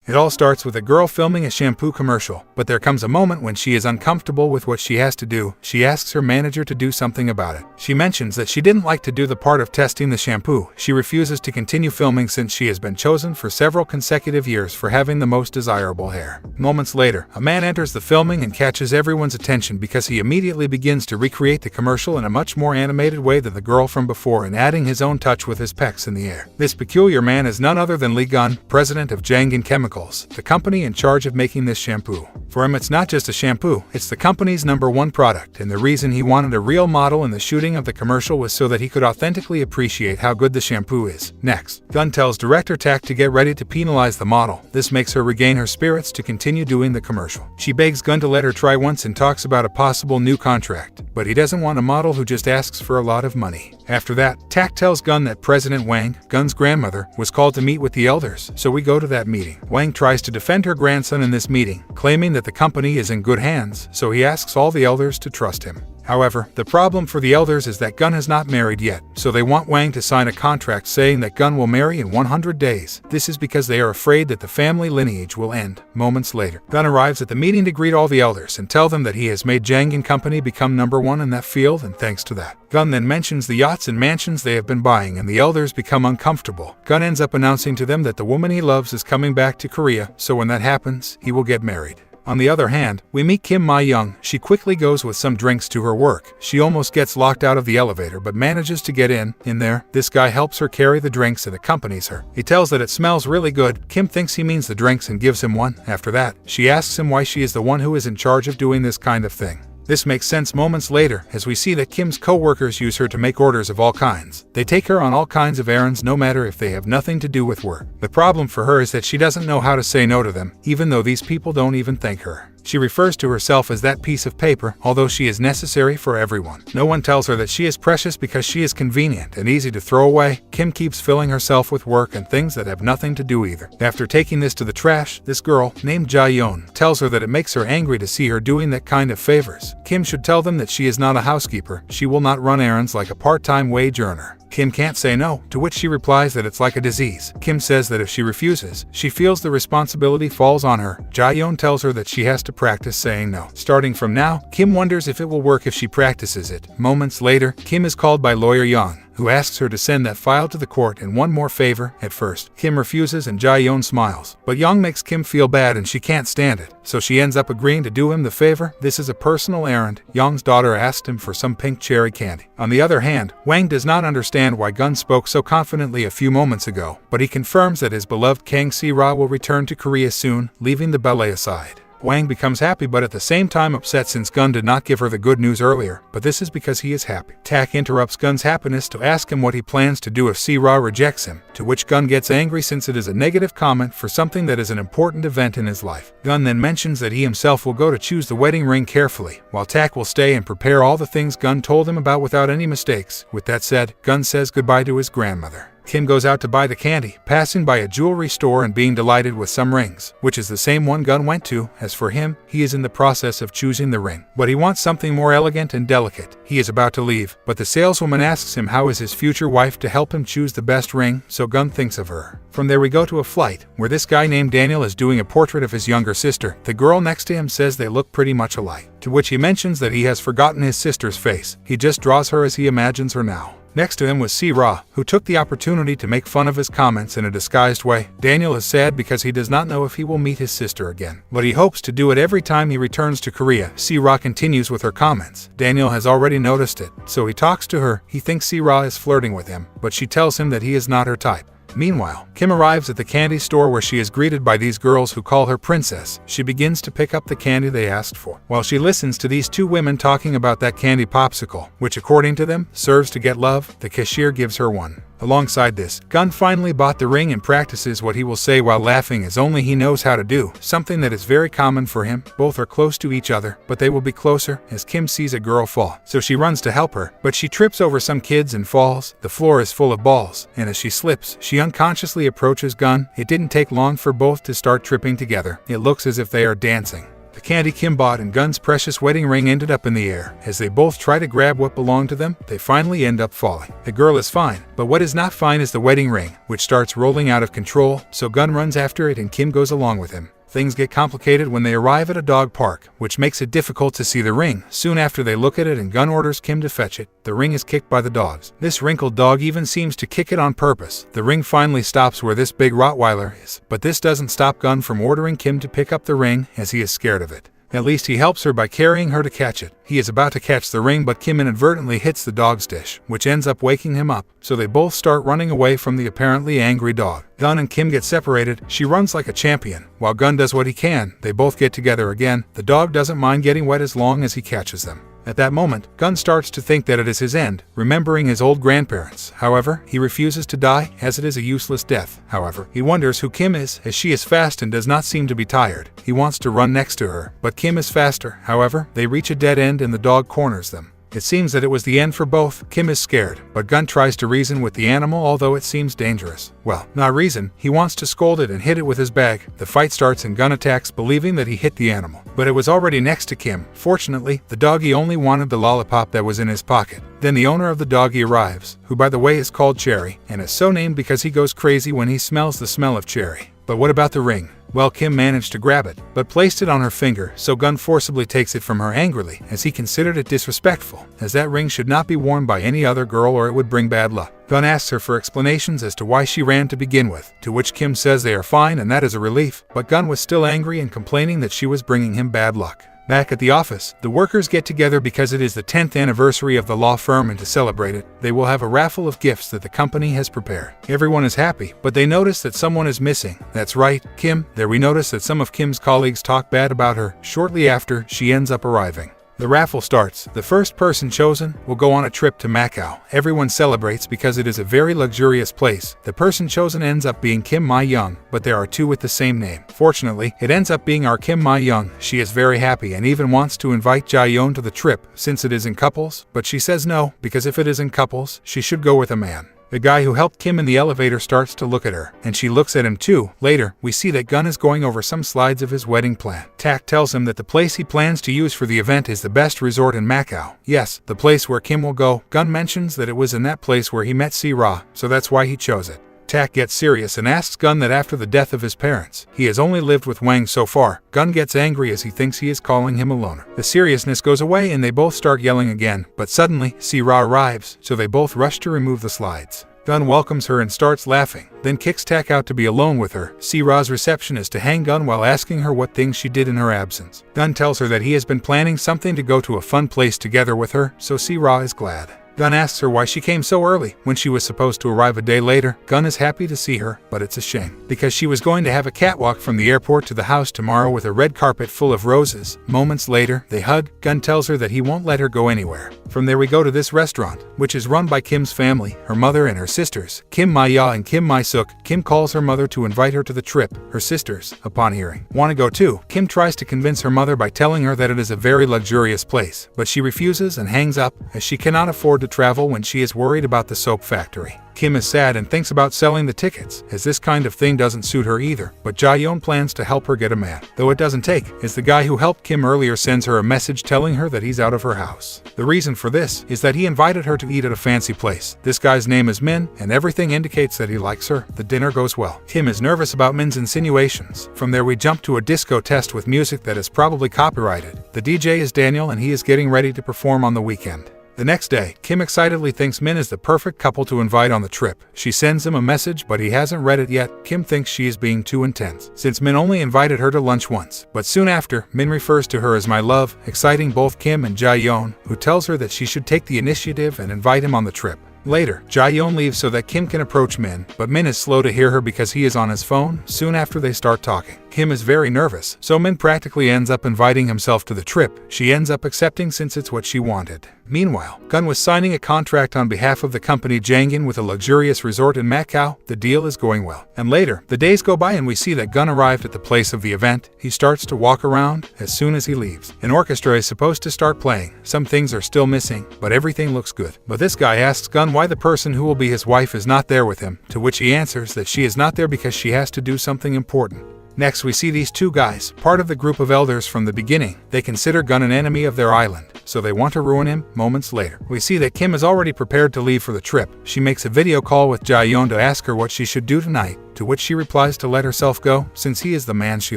It all starts with a girl filming a shampoo commercial, but there comes a moment when she is uncomfortable with what she has to do. She asks her manager to do something about it. She mentions that she didn't like to do the part of testing the shampoo. She refuses to continue filming since she has been chosen for several consecutive years for having the most desirable hair. Moments later, a man enters the filming and catches everyone's attention because he immediately begins to recreate the commercial in a much more animated way than the girl from before and adding his own touch with his pecs in the air. This peculiar man is none other than Lee Gunn, president of Jangin Chemicals, the company in charge of making this shampoo. For him, it's not just a shampoo, it's the company's #1 product, and the reason he wanted a real model in the shooting of the commercial was so that he could authentically appreciate how good the shampoo is. Next, Gunn tells director Tak to get ready to penalize the model. This makes her regain her spirits to continue doing the commercial. She begs Gunn to let her try once and talks about a possible new contract, but he doesn't want a model who just asks for a lot of money. After that, Tak tells Gunn that President Wang, Gunn's grandmother, was called to meet with the elders, so we go to that meeting. Wang tries to defend her grandson in this meeting, claiming that the company is in good hands, so he asks all the elders to trust him. However, the problem for the elders is that Gunn has not married yet, so they want Wang to sign a contract saying that Gunn will marry in 100 days. This is because they are afraid that the family lineage will end. Moments later, Gunn arrives at the meeting to greet all the elders and tell them that he has made Jangin Company become #1 in that field, and thanks to that. Gunn then mentions the yachts and mansions they have been buying, and the elders become uncomfortable. Gunn ends up announcing to them that the woman he loves is coming back to Korea, so when that happens, he will get married. On the other hand, we meet Kim Ma-young. She quickly goes with some drinks to her work. She almost gets locked out of the elevator but manages to get in. In there, this guy helps her carry the drinks and accompanies her. He tells that it smells really good. Kim thinks he means the drinks and gives him one. After that, she asks him why she is the one who is in charge of doing this kind of thing. This makes sense moments later as we see that Kim's co-workers use her to make orders of all kinds. They take her on all kinds of errands no matter if they have nothing to do with work. The problem for her is that she doesn't know how to say no to them, even though these people don't even thank her. She refers to herself as that piece of paper, although she is necessary for everyone. No one tells her that she is precious because she is convenient and easy to throw away. Kim keeps filling herself with work and things that have nothing to do either. After taking this to the trash, this girl, named Ja-yeon, tells her that it makes her angry to see her doing that kind of favors. Kim should tell them that she is not a housekeeper. She will not run errands like a part-time wage earner. Kim can't say no, to which she replies that it's like a disease. Kim says that if she refuses, she feels the responsibility falls on her. Ja-yeon tells her that she has to practice saying no. Starting from now, Kim wonders if it will work if she practices it. Moments later, Kim is called by lawyer Young, who asks her to send that file to the court and one more favor. At first, Kim refuses and Ja-yeon smiles, but Young makes Kim feel bad and she can't stand it, so she ends up agreeing to do him the favor. This is a personal errand. Young's daughter asked him for some pink cherry candy. On the other hand, Wang does not understand why Gunn spoke so confidently a few moments ago, but he confirms that his beloved Kang Si-ra will return to Korea soon, leaving the ballet aside. Wang becomes happy but at the same time upset since Gunn did not give her the good news earlier, but this is because he is happy. Tak interrupts Gunn's happiness to ask him what he plans to do if Si-ra rejects him, to which Gunn gets angry since it is a negative comment for something that is an important event in his life. Gunn then mentions that he himself will go to choose the wedding ring carefully, while Tak will stay and prepare all the things Gunn told him about without any mistakes. With that said, Gunn says goodbye to his grandmother. Kim goes out to buy the candy, passing by a jewelry store and being delighted with some rings, which is the same one Gunn went to. As for him, he is in the process of choosing the ring, but he wants something more elegant and delicate. He is about to leave, but the saleswoman asks him how is his future wife to help him choose the best ring, so Gunn thinks of her. From there we go to a flight, where this guy named Daniel is doing a portrait of his younger sister. The girl next to him says they look pretty much alike, to which he mentions that he has forgotten his sister's face. He just draws her as he imagines her now. Next to him was Si-ra, who took the opportunity to make fun of his comments in a disguised way. Daniel is sad because he does not know if he will meet his sister again, but he hopes to do it every time he returns to Korea. Si-ra continues with her comments. Daniel has already noticed it, so he talks to her. He thinks Si-ra is flirting with him, but she tells him that he is not her type. Meanwhile, Kim arrives at the candy store where she is greeted by these girls who call her princess. She begins to pick up the candy they asked for, while she listens to these two women talking about that candy popsicle, which according to them, serves to get love. The cashier gives her one. Alongside this, Gunn finally bought the ring and practices what he will say while laughing as only he knows how to do, something that is very common for him. Both are close to each other, but they will be closer as Kim sees a girl fall, so she runs to help her, but she trips over some kids and falls. The floor is full of balls, and as she slips, she unconsciously approaches Gunn. It didn't take long for both to start tripping together. It looks as if they are dancing. The candy Kim bought and Gun's precious wedding ring ended up in the air. As they both try to grab what belonged to them, they finally end up falling. The girl is fine, but what is not fine is the wedding ring, which starts rolling out of control, so Gun runs after it and Kim goes along with him. Things get complicated when they arrive at a dog park, which makes it difficult to see the ring. Soon after they look at it and Gun orders Kim to fetch it. The ring is kicked by the dogs. This wrinkled dog even seems to kick it on purpose. The ring finally stops where this big Rottweiler is, but this doesn't stop Gun from ordering Kim to pick up the ring as he is scared of it. At least he helps her by carrying her to catch it. He is about to catch the ring, but Kim inadvertently hits the dog's dish, which ends up waking him up, so they both start running away from the apparently angry dog. Gun and Kim get separated. She runs like a champion, while Gun does what he can. They both get together again. The dog doesn't mind getting wet as long as he catches them. At that moment, Gun starts to think that it is his end, remembering his old grandparents. However, he refuses to die, as it is a useless death. However, he wonders who Kim is, as she is fast and does not seem to be tired. He wants to run next to her, but Kim is faster. However, they reach a dead end and the dog corners them. It seems that it was the end for both. Kim is scared, but Gun tries to reason with the animal, although it seems dangerous. Well, not reason, he wants to scold it and hit it with his bag. The fight starts and Gun attacks, believing that he hit the animal, but it was already next to Kim. Fortunately, the doggy only wanted the lollipop that was in his pocket. Then the owner of the doggy arrives, who by the way is called Cherry, and is so named because he goes crazy when he smells the smell of cherry. But what about the ring? Well, Kim managed to grab it, but placed it on her finger, so Gun forcibly takes it from her angrily, as he considered it disrespectful, as that ring should not be worn by any other girl or it would bring bad luck. Gun asks her for explanations as to why she ran to begin with, to which Kim says they are fine and that is a relief, but Gun was still angry and complaining that she was bringing him bad luck. Back at the office, the workers get together because it is the 10th anniversary of the law firm, and to celebrate it, they will have a raffle of gifts that the company has prepared. Everyone is happy, but they notice that someone is missing. That's right, Kim. There we notice that some of Kim's colleagues talk bad about her shortly after she ends up arriving. The raffle starts. The first person chosen will go on a trip to Macau. Everyone celebrates because it is a very luxurious place. The person chosen ends up being Kim Mi-young, but there are two with the same name. Fortunately, it ends up being our Kim Mi-young. She is very happy and even wants to invite Jae-yoon to the trip since it is in couples, but she says no, because if it is in couples, she should go with a man. The guy who helped Kim in the elevator starts to look at her, and she looks at him too. Later, we see that Gun is going over some slides of his wedding plan. Tak tells him that the place he plans to use for the event is the best resort in Macau. Yes, the place where Kim will go. Gun mentions that it was in that place where he met Si-ra, so that's why he chose it. Tak gets serious and asks Gun that after the death of his parents, he has only lived with Wang so far. Gun gets angry as he thinks he is calling him a loner. The seriousness goes away and they both start yelling again, but suddenly, Si-ra arrives, so they both rush to remove the slides. Gun welcomes her and starts laughing, then kicks Tak out to be alone with her. Si-ra's reception is to hang Gun while asking her what things she did in her absence. Gun tells her that he has been planning something to go to a fun place together with her, so Si-ra is glad. Gun asks her why she came so early when she was supposed to arrive a day later. Gun is happy to see her, but it's a shame, because she was going to have a catwalk from the airport to the house tomorrow with a red carpet full of roses. Moments later, they hug. Gun tells her that he won't let her go anywhere. From there we go to this restaurant, which is run by Kim's family, her mother and her sisters, Kim Mi-ya and Kim Mi-suk. Kim calls her mother to invite her to the trip. Her sisters, upon hearing, want to go too. Kim tries to convince her mother by telling her that it is a very luxurious place, but she refuses and hangs up, as she cannot afford to travel when she is worried about the soap factory. Kim is sad and thinks about selling the tickets, as this kind of thing doesn't suit her either, but Jae-yoon plans to help her get a man. Though it doesn't take, as the guy who helped Kim earlier sends her a message telling her that he's out of her house. The reason for this is that he invited her to eat at a fancy place. This guy's name is Min, and everything indicates that he likes her. The dinner goes well. Kim is nervous about Min's insinuations. From there we jump to a disco test with music that is probably copyrighted. The DJ is Daniel and he is getting ready to perform on the weekend. The next day, Kim excitedly thinks Min is the perfect couple to invite on the trip. She sends him a message, but he hasn't read it yet. Kim thinks she is being too intense, since Min only invited her to lunch once. But soon after, Min refers to her as my love, exciting both Kim and Jae-yoon, who tells her that she should take the initiative and invite him on the trip. Later, Jae-yoon leaves so that Kim can approach Min, but Min is slow to hear her because he is on his phone. Soon after they start talking. Kim is very nervous, so Min practically ends up inviting himself to the trip. She ends up accepting since it's what she wanted. Meanwhile, Gun was signing a contract on behalf of the company Jangin with a luxurious resort in Macau. The deal is going well. And later, the days go by and we see that Gun arrived at the place of the event. He starts to walk around as soon as he leaves. An orchestra is supposed to start playing. Some things are still missing, but everything looks good. But this guy asks Gun why the person who will be his wife is not there with him, to which he answers that she is not there because she has to do something important. Next, we see these two guys, part of the group of elders from the beginning. They consider Gun an enemy of their island, so they want to ruin him. Moments later, we see that Kim is already prepared to leave for the trip. She makes a video call with Jae-yeon to ask her what she should do tonight, to which she replies to let herself go, since he is the man she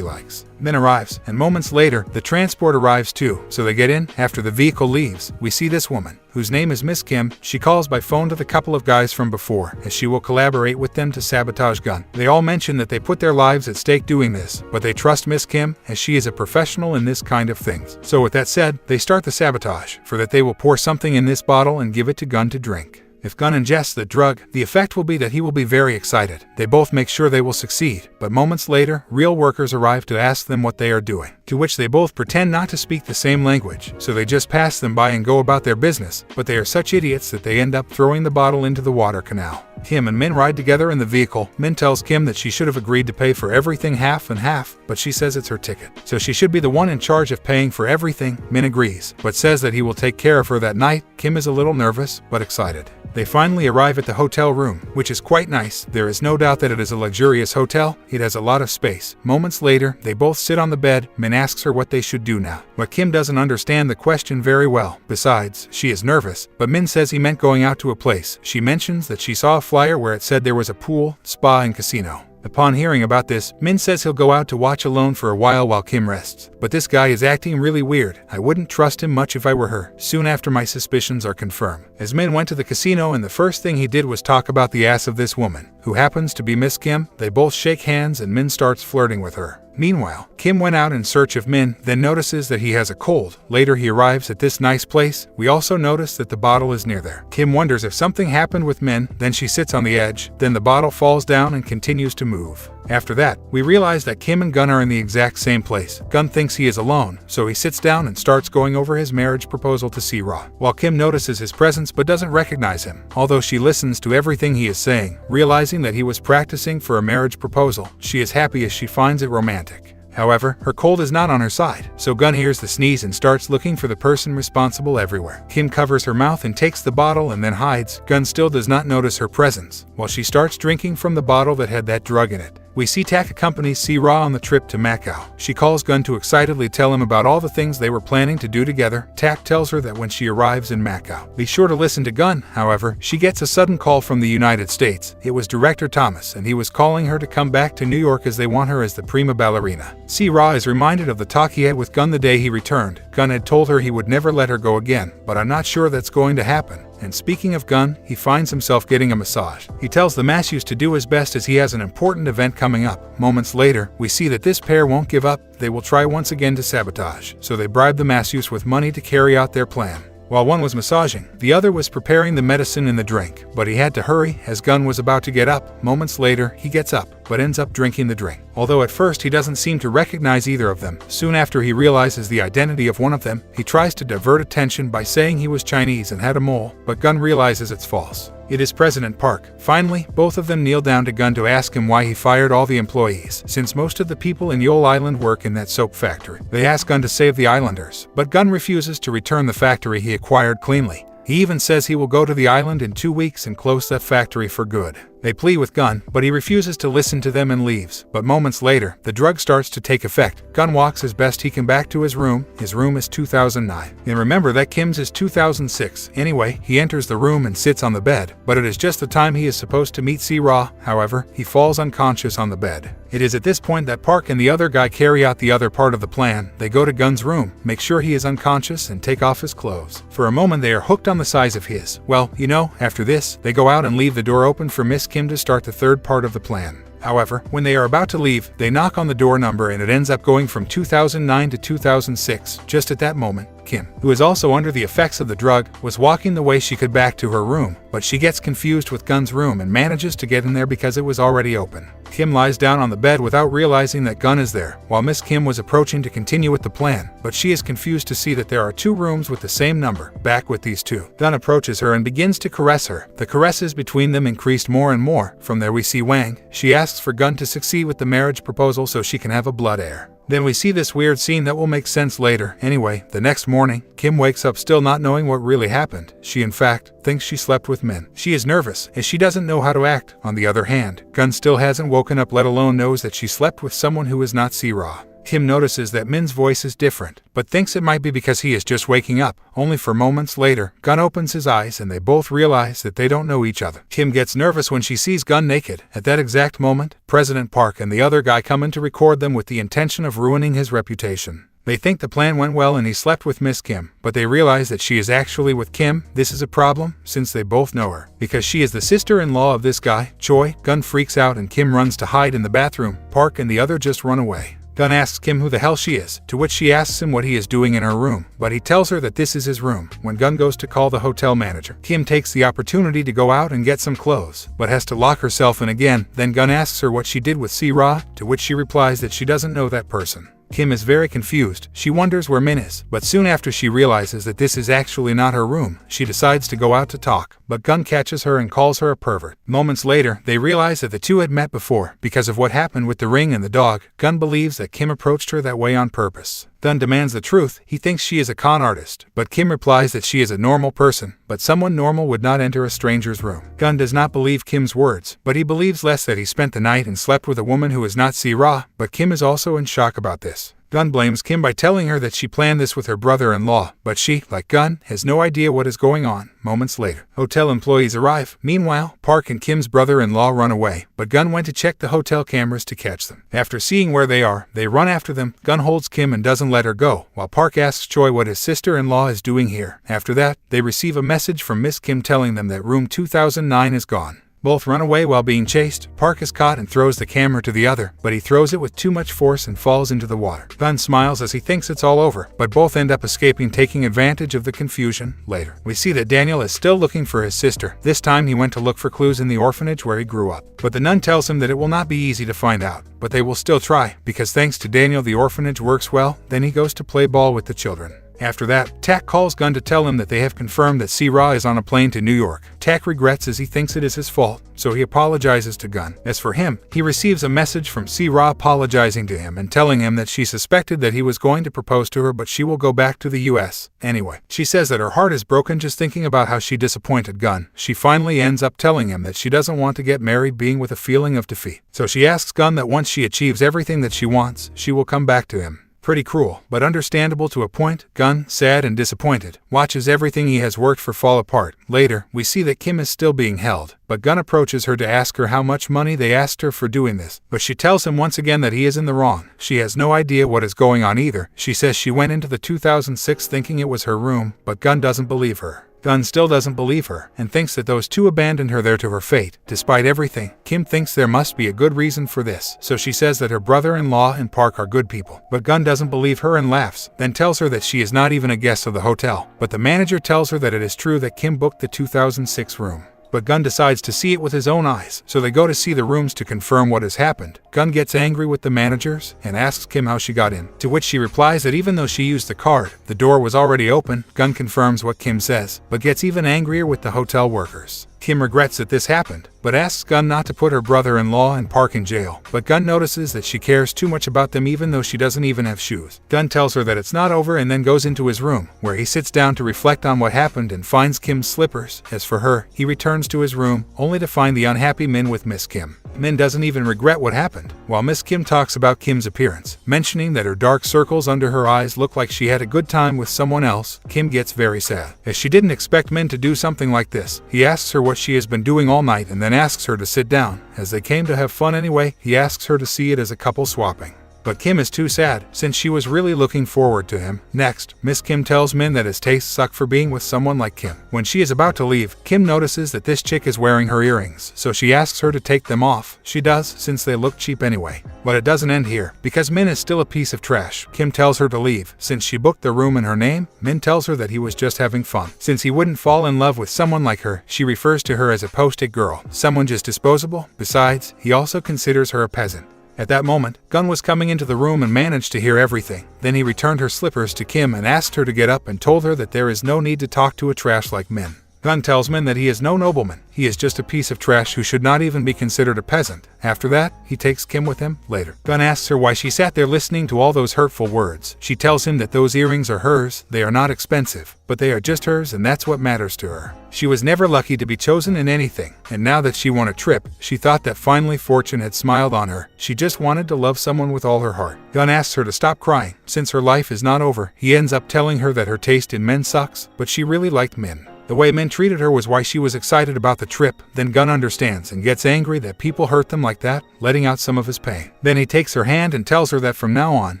likes. Min arrives, and moments later, the transport arrives too, so they get in. After the vehicle leaves, we see this woman, whose name is Miss Kim. She calls by phone to the couple of guys from before, as she will collaborate with them to sabotage Gun. They all mention that they put their lives at stake doing this, but they trust Miss Kim, as she is a professional in this kind of things. So with that said, they start the sabotage, for that they will pour something in this bottle and give it to Gun to drink. If Gun ingests the drug, the effect will be that he will be very excited. They both make sure they will succeed, but moments later, real workers arrive to ask them what they are doing, to which they both pretend not to speak the same language, so they just pass them by and go about their business, but they are such idiots that they end up throwing the bottle into the water canal. Kim and Min ride together in the vehicle. Min tells Kim that she should have agreed to pay for everything half and half, but she says it's her ticket, so she should be the one in charge of paying for everything. Min agrees, but says that he will take care of her that night. Kim is a little nervous, but excited. They finally arrive at the hotel room, which is quite nice. There is no doubt that it is a luxurious hotel. It has a lot of space. Moments later, they both sit on the bed. Min asks her what they should do now, but Kim doesn't understand the question very well. Besides, she is nervous, but Min says he meant going out to a place. She mentions that she saw a flyer where it said there was a pool, spa, and casino. Upon hearing about this, Min says he'll go out to watch alone for a while Kim rests. But this guy is acting really weird. I wouldn't trust him much if I were her. Soon after, my suspicions are confirmed, as Min went to the casino and the first thing he did was talk about the ass of this woman, who happens to be Miss Kim. They both shake hands and Min starts flirting with her. Meanwhile, Kim went out in search of Min, then notices that he has a cold. Later he arrives at this nice place. We also notice that the bottle is near there. Kim wonders if something happened with Min, then she sits on the edge, then the bottle falls down and continues to move. After that, we realize that Kim and Gun are in the exact same place. Gun thinks he is alone, so he sits down and starts going over his marriage proposal to Se-ra, while Kim notices his presence but doesn't recognize him. Although she listens to everything he is saying, realizing that he was practicing for a marriage proposal, she is happy as she finds it romantic. However, her cold is not on her side, so Gun hears the sneeze and starts looking for the person responsible everywhere. Kim covers her mouth and takes the bottle and then hides. Gun still does not notice her presence, while she starts drinking from the bottle that had that drug in it. We see Tak accompanies Se-ra on the trip to Macau. She calls Gun to excitedly tell him about all the things they were planning to do together. Tak tells her that when she arrives in Macau, be sure to listen to Gun. However, she gets a sudden call from the United States. It was Director Thomas, and he was calling her to come back to New York as they want her as the prima ballerina. Se-ra is reminded of the talk he had with Gun the day he returned. Gun had told her he would never let her go again, but I'm not sure that's going to happen. And speaking of Gun, he finds himself getting a massage. He tells the masseuse to do his best as he has an important event coming up. Moments later, we see that this pair won't give up. They will try once again to sabotage, so they bribe the masseuse with money to carry out their plan. While one was massaging, the other was preparing the medicine in the drink, but he had to hurry as Gun was about to get up. Moments later, he gets up, but ends up drinking the drink. Although at first he doesn't seem to recognize either of them, soon after he realizes the identity of one of them. He tries to divert attention by saying he was Chinese and had a mole, but Gun realizes it's false. It is President Park. Finally, both of them kneel down to Gun to ask him why he fired all the employees, since most of the people in Yule Island work in that soap factory. They ask Gun to save the islanders, but Gun refuses to return the factory he acquired cleanly. He even says he will go to the island in 2 weeks and close that factory for good. They plead with Gun, but he refuses to listen to them and leaves. But moments later, the drug starts to take effect. Gun walks as best he can back to his room. His room is 2009. And remember that Kim's is 2006. Anyway, he enters the room and sits on the bed, but it is just the time he is supposed to meet Se-ra. However, he falls unconscious on the bed. It is at this point that Park and the other guy carry out the other part of the plan. They go to Gun's room, make sure he is unconscious, and take off his clothes. For a moment they are hooked on the size of his. Well, after this, they go out and leave the door open for Miss Kim to start the third part of the plan. However, when they are about to leave, they knock on the door number and it ends up going from 2009 to 2006. Just at that moment, Kim, who is also under the effects of the drug, was walking the way she could back to her room, but she gets confused with Gun's room and manages to get in there because it was already open. Kim lies down on the bed without realizing that Gun is there, while Miss Kim was approaching to continue with the plan, but she is confused to see that there are 2 rooms with the same number. Back with these 2. Gun approaches her and begins to caress her. The caresses between them increased more and more. From there we see Wang. She asks for Gun to succeed with the marriage proposal so she can have a blood heir. Then we see this weird scene that will make sense later. Anyway, the next morning, Kim wakes up still not knowing what really happened. She in fact thinks she slept with Min. She is nervous, as she doesn't know how to act. On the other hand, Gun still hasn't woken up, let alone knows that she slept with someone who is not Se-Ra. Kim notices that Min's voice is different, but thinks it might be because he is just waking up. Only for moments later, Gun opens his eyes and they both realize that they don't know each other. Kim gets nervous when she sees Gun naked. At that exact moment, President Park and the other guy come in to record them with the intention of ruining his reputation. They think the plan went well and he slept with Miss Kim, but they realize that she is actually with Kim. This is a problem, since they both know her. Because she is the sister-in-law of this guy, Choi, Gun freaks out and Kim runs to hide in the bathroom. Park and the other just run away. Gun asks Kim who the hell she is, to which she asks him what he is doing in her room, but he tells her that this is his room. When Gun goes to call the hotel manager, Kim takes the opportunity to go out and get some clothes, but has to lock herself in again. Then Gun asks her what she did with Se-Ra, to which she replies that she doesn't know that person. Kim is very confused. She wonders where Min is, but soon after she realizes that this is actually not her room, she decides to go out to talk, but Gun catches her and calls her a pervert. Moments later, they realize that the two had met before. Because of what happened with the ring and the dog, Gun believes that Kim approached her that way on purpose. Gun demands the truth. He thinks she is a con artist, but Kim replies that she is a normal person, but someone normal would not enter a stranger's room. Gun does not believe Kim's words, but he believes less that he spent the night and slept with a woman who is not Se-Ra, but Kim is also in shock about this. Gun blames Kim by telling her that she planned this with her brother-in-law, but she, like Gun, has no idea what is going on. Moments later, hotel employees arrive. Meanwhile, Park and Kim's brother-in-law run away, but Gun went to check the hotel cameras to catch them. After seeing where they are, they run after them. Gun holds Kim and doesn't let her go, while Park asks Choi what his sister-in-law is doing here. After that, they receive a message from Miss Kim telling them that room 2009 is gone. Both run away while being chased. Park is caught and throws the camera to the other, but he throws it with too much force and falls into the water. Gun smiles as he thinks it's all over, but both end up escaping, taking advantage of the confusion. Later, we see that Daniel is still looking for his sister. This time he went to look for clues in the orphanage where he grew up, but the nun tells him that it will not be easy to find out, but they will still try, because thanks to Daniel the orphanage works well. Then he goes to play ball with the children. After that, Tak calls Gun to tell him that they have confirmed that Se-Ra is on a plane to New York. Tak regrets as he thinks it is his fault, so he apologizes to Gun. As for him, he receives a message from Se-Ra apologizing to him and telling him that she suspected that he was going to propose to her, but she will go back to the US anyway. She says that her heart is broken just thinking about how she disappointed Gun. She finally ends up telling him that she doesn't want to get married, being with a feeling of defeat. So she asks Gun that once she achieves everything that she wants, she will come back to him. Pretty cruel, but understandable to a point. Gun, sad and disappointed, watches everything he has worked for fall apart. Later, we see that Kim is still being held, but Gun approaches her to ask her how much money they asked her for doing this, but she tells him once again that he is in the wrong. She has no idea what is going on either. She says she went into the 2006 thinking it was her room, but Gun doesn't believe her. Gun still doesn't believe her, and thinks that those two abandoned her there to her fate. Despite everything, Kim thinks there must be a good reason for this, so she says that her brother-in-law and Park are good people. But Gun doesn't believe her and laughs, then tells her that she is not even a guest of the hotel. But the manager tells her that it is true that Kim booked the 2006 room. But Gun decides to see it with his own eyes, so they go to see the rooms to confirm what has happened. Gun gets angry with the managers and asks Kim how she got in, to which she replies that even though she used the card, the door was already open. Gun confirms what Kim says, but gets even angrier with the hotel workers. Kim regrets that this happened, but asks Gun not to put her brother-in-law and Park in jail. But Gun notices that she cares too much about them even though she doesn't even have shoes. Gun tells her that it's not over and then goes into his room, where he sits down to reflect on what happened and finds Kim's slippers. As for her, he returns to his room, only to find the unhappy Min with Miss Kim. Min doesn't even regret what happened, while Miss Kim talks about Kim's appearance, mentioning that her dark circles under her eyes look like she had a good time with someone else. Kim gets very sad, as she didn't expect Min to do something like this. He asks her what she has been doing all night and then asks her to sit down. As they came to have fun anyway, he asks her to see it as a couple swapping. But Kim is too sad, since she was really looking forward to him. Next, Miss Kim tells Min that his tastes suck for being with someone like Kim. When she is about to leave, Kim notices that this chick is wearing her earrings, so she asks her to take them off. She does, since they look cheap anyway. But it doesn't end here, because Min is still a piece of trash. Kim tells her to leave. Since she booked the room in her name, Min tells her that he was just having fun. Since he wouldn't fall in love with someone like her, she refers to her as a post-it girl, someone just disposable. Besides, he also considers her a peasant. At that moment, Gun was coming into the room and managed to hear everything. Then he returned her slippers to Kim and asked her to get up and told her that there is no need to talk to a trash like Min. Gun tells Min that he is no nobleman, he is just a piece of trash who should not even be considered a peasant. After that, he takes Kim with him later. Gun asks her why she sat there listening to all those hurtful words. She tells him that those earrings are hers, they are not expensive, but they are just hers and that's what matters to her. She was never lucky to be chosen in anything, and now that she won a trip, she thought that finally fortune had smiled on her. She just wanted to love someone with all her heart. Gun asks her to stop crying, since her life is not over. He ends up telling her that her taste in men sucks, but she really liked Min. The way Min treated her was why she was excited about the trip. Then Gun understands and gets angry that people hurt them like that, letting out some of his pain. Then he takes her hand and tells her that from now on,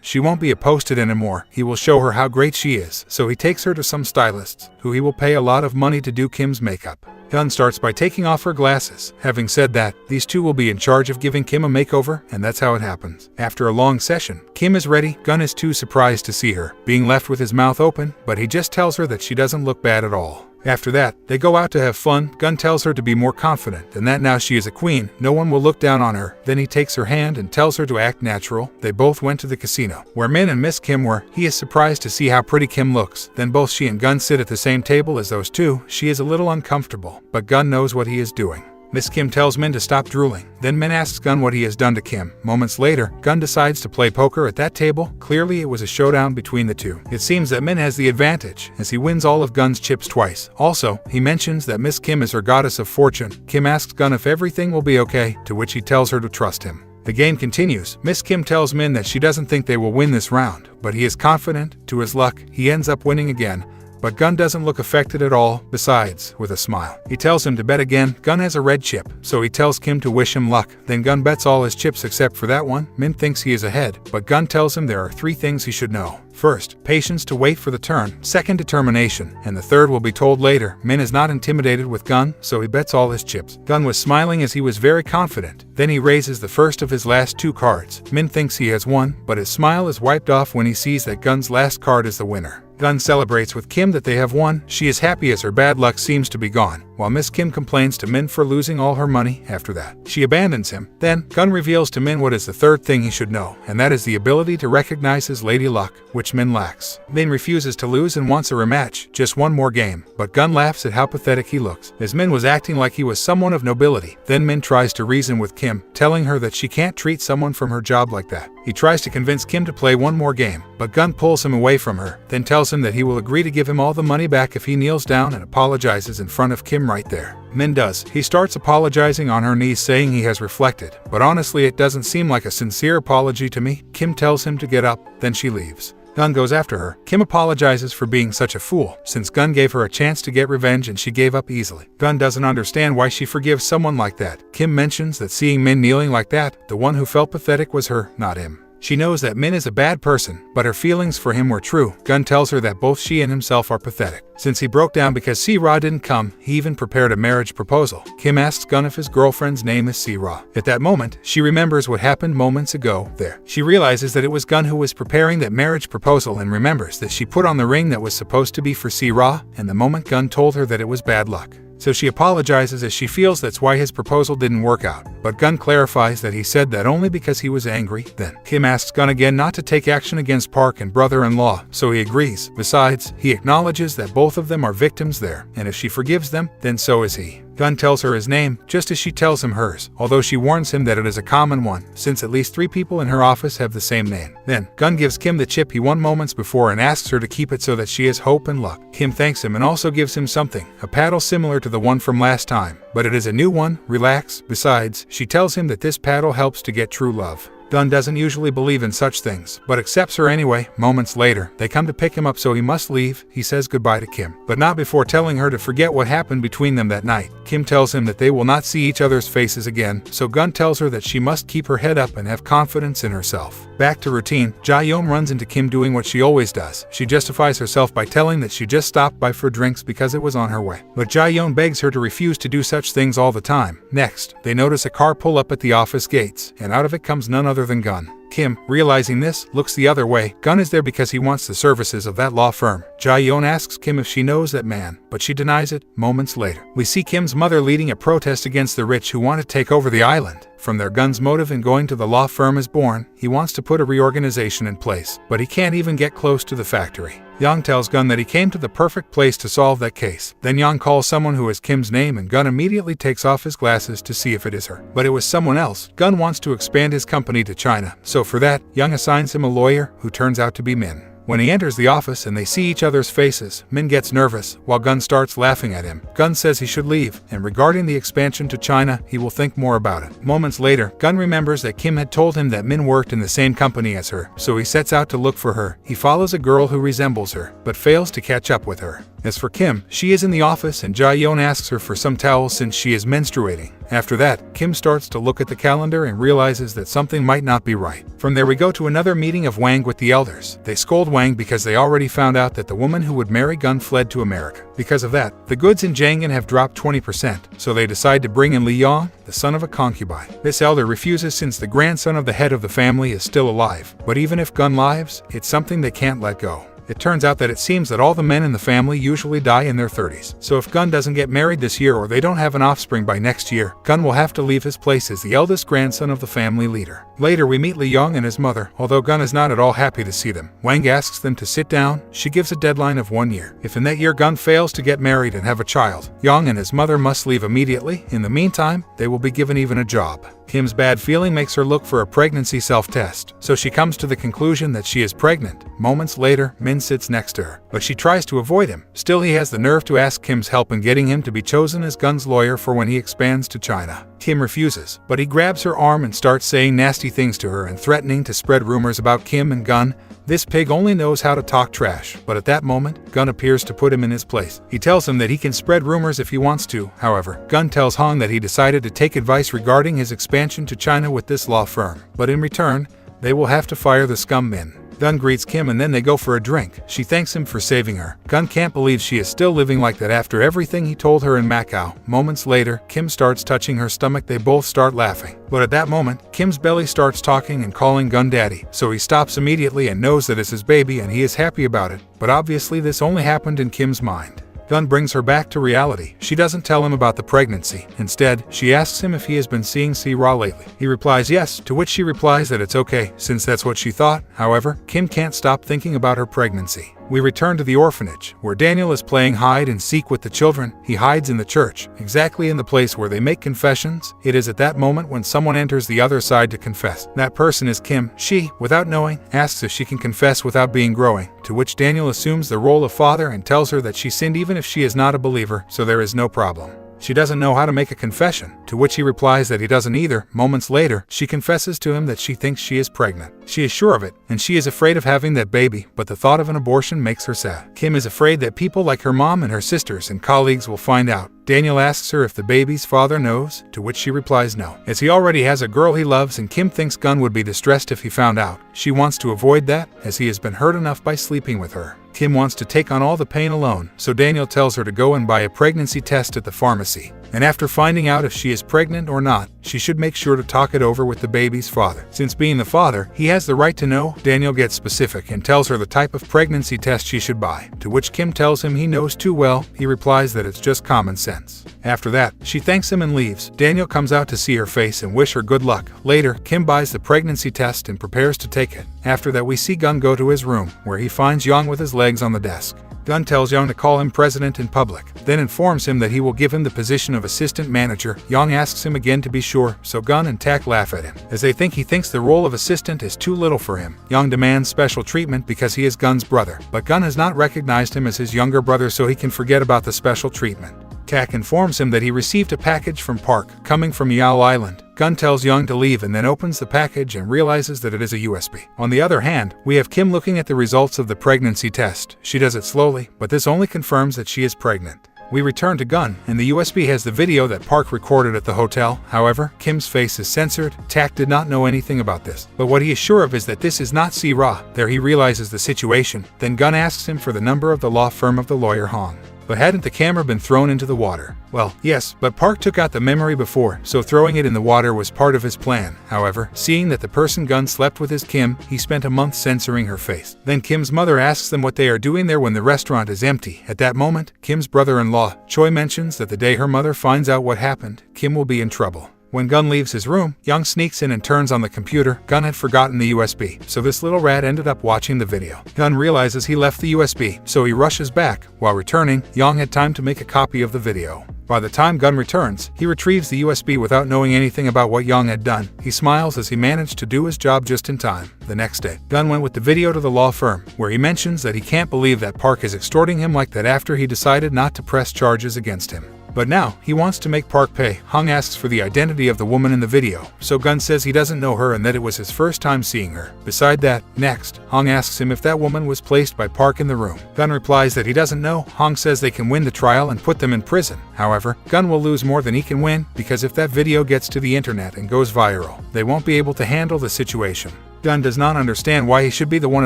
she won't be a post-it anymore. He will show her how great she is. So he takes her to some stylists, who he will pay a lot of money to do Kim's makeup. Gun starts by taking off her glasses. Having said that, these two will be in charge of giving Kim a makeover, and that's how it happens. After a long session, Kim is ready. Gun is too surprised to see her, being left with his mouth open, but he just tells her that she doesn't look bad at all. After that, they go out to have fun. Gun tells her to be more confident and that now she is a queen, no one will look down on her. Then he takes her hand and tells her to act natural. They both went to the casino, where Min and Miss Kim were. He is surprised to see how pretty Kim looks. Then both she and Gun sit at the same table as those two. She is a little uncomfortable, but Gun knows what he is doing. Miss Kim tells Min to stop drooling. Then Min asks Gun what he has done to Kim. Moments later, Gun decides to play poker at that table. Clearly it was a showdown between the two. It seems that Min has the advantage, as he wins all of Gun's chips twice. Also, he mentions that Miss Kim is her goddess of fortune. Kim asks Gun if everything will be okay, to which he tells her to trust him. The game continues. Miss Kim tells Min that she doesn't think they will win this round, but he is confident. To his luck, he ends up winning again. But Gun doesn't look affected at all, besides, with a smile. He tells him to bet again. Gun has a red chip, so he tells Kim to wish him luck. Then Gun bets all his chips except for that one. Min thinks he is ahead, but Gun tells him there are 3 things he should know. First, patience to wait for the turn. Second, determination. And the third will be told later. Min is not intimidated with Gun, so he bets all his chips. Gun was smiling as he was very confident. Then he raises the first of his last 2 cards. Min thinks he has won, but his smile is wiped off when he sees that Gun's last card is the winner. Gun celebrates with Kim that they have won. She is happy as her bad luck seems to be gone, while Miss Kim complains to Min for losing all her money after that. She abandons him. Then, Gun reveals to Min what is the third thing he should know, and that is the ability to recognize his lady luck, which Min lacks. Min refuses to lose and wants a rematch, just one more game, but Gun laughs at how pathetic he looks, as Min was acting like he was someone of nobility. Then Min tries to reason with Kim, telling her that she can't treat someone from her job like that. He tries to convince Kim to play one more game, but Gun pulls him away from her, then tells him that he will agree to give him all the money back if he kneels down and apologizes in front of Kim right there. Min does. He starts apologizing on her knees, saying he has reflected, but honestly it doesn't seem like a sincere apology to me. Kim tells him to get up, then she leaves. Gun goes after her. Kim apologizes for being such a fool, since Gun gave her a chance to get revenge and she gave up easily. Gun doesn't understand why she forgives someone like that. Kim mentions that seeing Min kneeling like that, the one who felt pathetic was her, not him. She knows that Min is a bad person, but her feelings for him were true. Gun tells her that both she and himself are pathetic. Since he broke down because Si-Ra didn't come, he even prepared a marriage proposal. Kim asks Gun if his girlfriend's name is Si-Ra. At that moment, she remembers what happened moments ago there. She realizes that it was Gun who was preparing that marriage proposal and remembers that she put on the ring that was supposed to be for Si-Ra, and the moment Gun told her that it was bad luck. So she apologizes as she feels that's why his proposal didn't work out. But Gun clarifies that he said that only because he was angry. Then Kim asks Gun again not to take action against Park and brother-in-law, so he agrees. Besides, he acknowledges that both of them are victims there, and if she forgives them, then so is he. Gun tells her his name, just as she tells him hers, although she warns him that it is a common one, since at least 3 people in her office have the same name. Then, Gun gives Kim the chip he won moments before and asks her to keep it so that she has hope and luck. Kim thanks him and also gives him something, a paddle similar to the one from last time, but it is a new one. Relax. Besides, she tells him that this paddle helps to get true love. Gun doesn't usually believe in such things, but accepts her anyway. Moments later, they come to pick him up so he must leave. He says goodbye to Kim, but not before telling her to forget what happened between them that night. Kim tells him that they will not see each other's faces again, so Gun tells her that she must keep her head up and have confidence in herself. Back to routine, Ja-Yeon runs into Kim doing what she always does. She justifies herself by telling that she just stopped by for drinks because it was on her way. But Ja-Yeon begs her to refuse to do such things all the time. Next, they notice a car pull up at the office gates, and out of it comes none other than Gun. Kim, realizing this, looks the other way. Gun is there because he wants the services of that law firm. Ja-Yeon asks Kim if she knows that man, but she denies it. Moments later, we see Kim's mother leading a protest against the rich who want to take over the island. From there, Gun's motive in going to the law firm is born. He wants to put a reorganization in place, but he can't even get close to the factory. Yang tells Gun that he came to the perfect place to solve that case. Then Yang calls someone who has Kim's name, and Gun immediately takes off his glasses to see if it is her. But it was someone else. Gun wants to expand his company to China, so for that, Yang assigns him a lawyer who turns out to be Min. When he enters the office and they see each other's faces, Min gets nervous, while Gun starts laughing at him. Gun says he should leave, and regarding the expansion to China, he will think more about it. Moments later, Gun remembers that Kim had told him that Min worked in the same company as her, so he sets out to look for her. He follows a girl who resembles her, but fails to catch up with her. As for Kim, she is in the office and Jae-yeon asks her for some towels since she is menstruating. After that, Kim starts to look at the calendar and realizes that something might not be right. From there we go to another meeting of Wang with the elders. They scold Wang because they already found out that the woman who would marry Gun fled to America. Because of that, the goods in Jianghan have dropped 20%, so they decide to bring in Li Yong, the son of a concubine. This elder refuses since the grandson of the head of the family is still alive. But even if Gun lives, it's something they can't let go. It turns out that it seems that all the men in the family usually die in their 30s. So if Gun doesn't get married this year or they don't have an offspring by next year, Gun will have to leave his place as the eldest grandson of the family leader. Later we meet Li Yong and his mother, although Gun is not at all happy to see them. Wang asks them to sit down. She gives a deadline of 1 year. If in that year Gun fails to get married and have a child, Yong and his mother must leave immediately. In the meantime, they will be given even a job. Kim's bad feeling makes her look for a pregnancy self-test, so she comes to the conclusion that she is pregnant. Moments later, Min sits next to her, but she tries to avoid him. Still, he has the nerve to ask Kim's help in getting him to be chosen as Gun's lawyer for when he expands to China. Kim refuses, but he grabs her arm and starts saying nasty things to her and threatening to spread rumors about Kim and Gun. This pig only knows how to talk trash, but at that moment, Gun appears to put him in his place. He tells him that he can spread rumors if he wants to. However, Gun tells Hong that he decided to take advice regarding his expansion to China with this law firm, but in return, they will have to fire the scum Min. Gun greets Kim and then they go for a drink. She thanks him for saving her. Gun can't believe she is still living like that after everything he told her in Macau. Moments later, Kim starts touching her stomach. They both start laughing. But at that moment, Kim's belly starts talking and calling Gun daddy. So he stops immediately and knows that it's his baby and he is happy about it. But obviously this only happened in Kim's mind. Gun brings her back to reality. She doesn't tell him about the pregnancy. Instead, she asks him if he has been seeing Si-ra lately. He replies yes, to which she replies that it's okay, since that's what she thought. However, Kim can't stop thinking about her pregnancy. We return to the orphanage, where Daniel is playing hide and seek with the children. He hides in the church, exactly in the place where they make confessions. It is at that moment when someone enters the other side to confess. That person is Kim. She, without knowing, asks if she can confess without being growing, to which Daniel assumes the role of father and tells her that she sinned even if she is not a believer, so there is no problem. She doesn't know how to make a confession, to which he replies that he doesn't either. Moments later, she confesses to him that she thinks she is pregnant. She is sure of it, and she is afraid of having that baby, but the thought of an abortion makes her sad. Kim is afraid that people like her mom and her sisters and colleagues will find out. Daniel asks her if the baby's father knows, to which she replies no, as he already has a girl he loves and Kim thinks Gun would be distressed if he found out. She wants to avoid that, as he has been hurt enough by sleeping with her. Kim wants to take on all the pain alone, so Daniel tells her to go and buy a pregnancy test at the pharmacy. And after finding out if she is pregnant or not, she should make sure to talk it over with the baby's father. Since being the father, he has the right to know. Daniel gets specific and tells her the type of pregnancy test she should buy, to which Kim tells him he knows too well. He replies that it's just common sense. After that, she thanks him and leaves. Daniel comes out to see her face and wish her good luck. Later, Kim buys the pregnancy test and prepares to take it. After that, we see Gun go to his room, where he finds Yang with his legs on the desk. Gun tells Yang to call him president in public, then informs him that he will give him the position of assistant manager. Yang asks him again to be sure, so Gun and Tak laugh at him, as they think he thinks the role of assistant is too little for him. Yang demands special treatment because he is Gun's brother, but Gun has not recognized him as his younger brother, so he can forget about the special treatment. Tak informs him that he received a package from Park, coming from Yao Island. Gun tells Yang to leave and then opens the package and realizes that it is a USB. On the other hand, we have Kim looking at the results of the pregnancy test. She does it slowly, but this only confirms that she is pregnant. We return to Gun, and the USB has the video that Park recorded at the hotel. However, Kim's face is censored. Tak did not know anything about this, but what he is sure of is that this is not Si-ra. There he realizes the situation. Then Gun asks him for the number of the law firm of the lawyer Hong. But hadn't the camera been thrown into the water? Well, yes, but Park took out the memory before, so throwing it in the water was part of his plan. However, seeing that the person Gun slept with is Kim, he spent a month censoring her face. Then Kim's mother asks them what they are doing there when the restaurant is empty. At that moment, Kim's brother-in-law, Choi, mentions that the day her mother finds out what happened, Kim will be in trouble. When Gun leaves his room, Young sneaks in and turns on the computer. Gun had forgotten the USB, so this little rat ended up watching the video. Gun realizes he left the USB, so he rushes back. While returning, Young had time to make a copy of the video. By the time Gun returns, he retrieves the USB without knowing anything about what Young had done. He smiles as he managed to do his job just in time. The next day, Gun went with the video to the law firm, where he mentions that he can't believe that Park is extorting him like that after he decided not to press charges against him. But now, he wants to make Park pay. Hung asks for the identity of the woman in the video, so Gun says he doesn't know her and that it was his first time seeing her. Beside that, next, Hung asks him if that woman was placed by Park in the room. Gun replies that he doesn't know. Hung says they can win the trial and put them in prison. However, Gun will lose more than he can win, because if that video gets to the internet and goes viral, they won't be able to handle the situation. Gun does not understand why he should be the one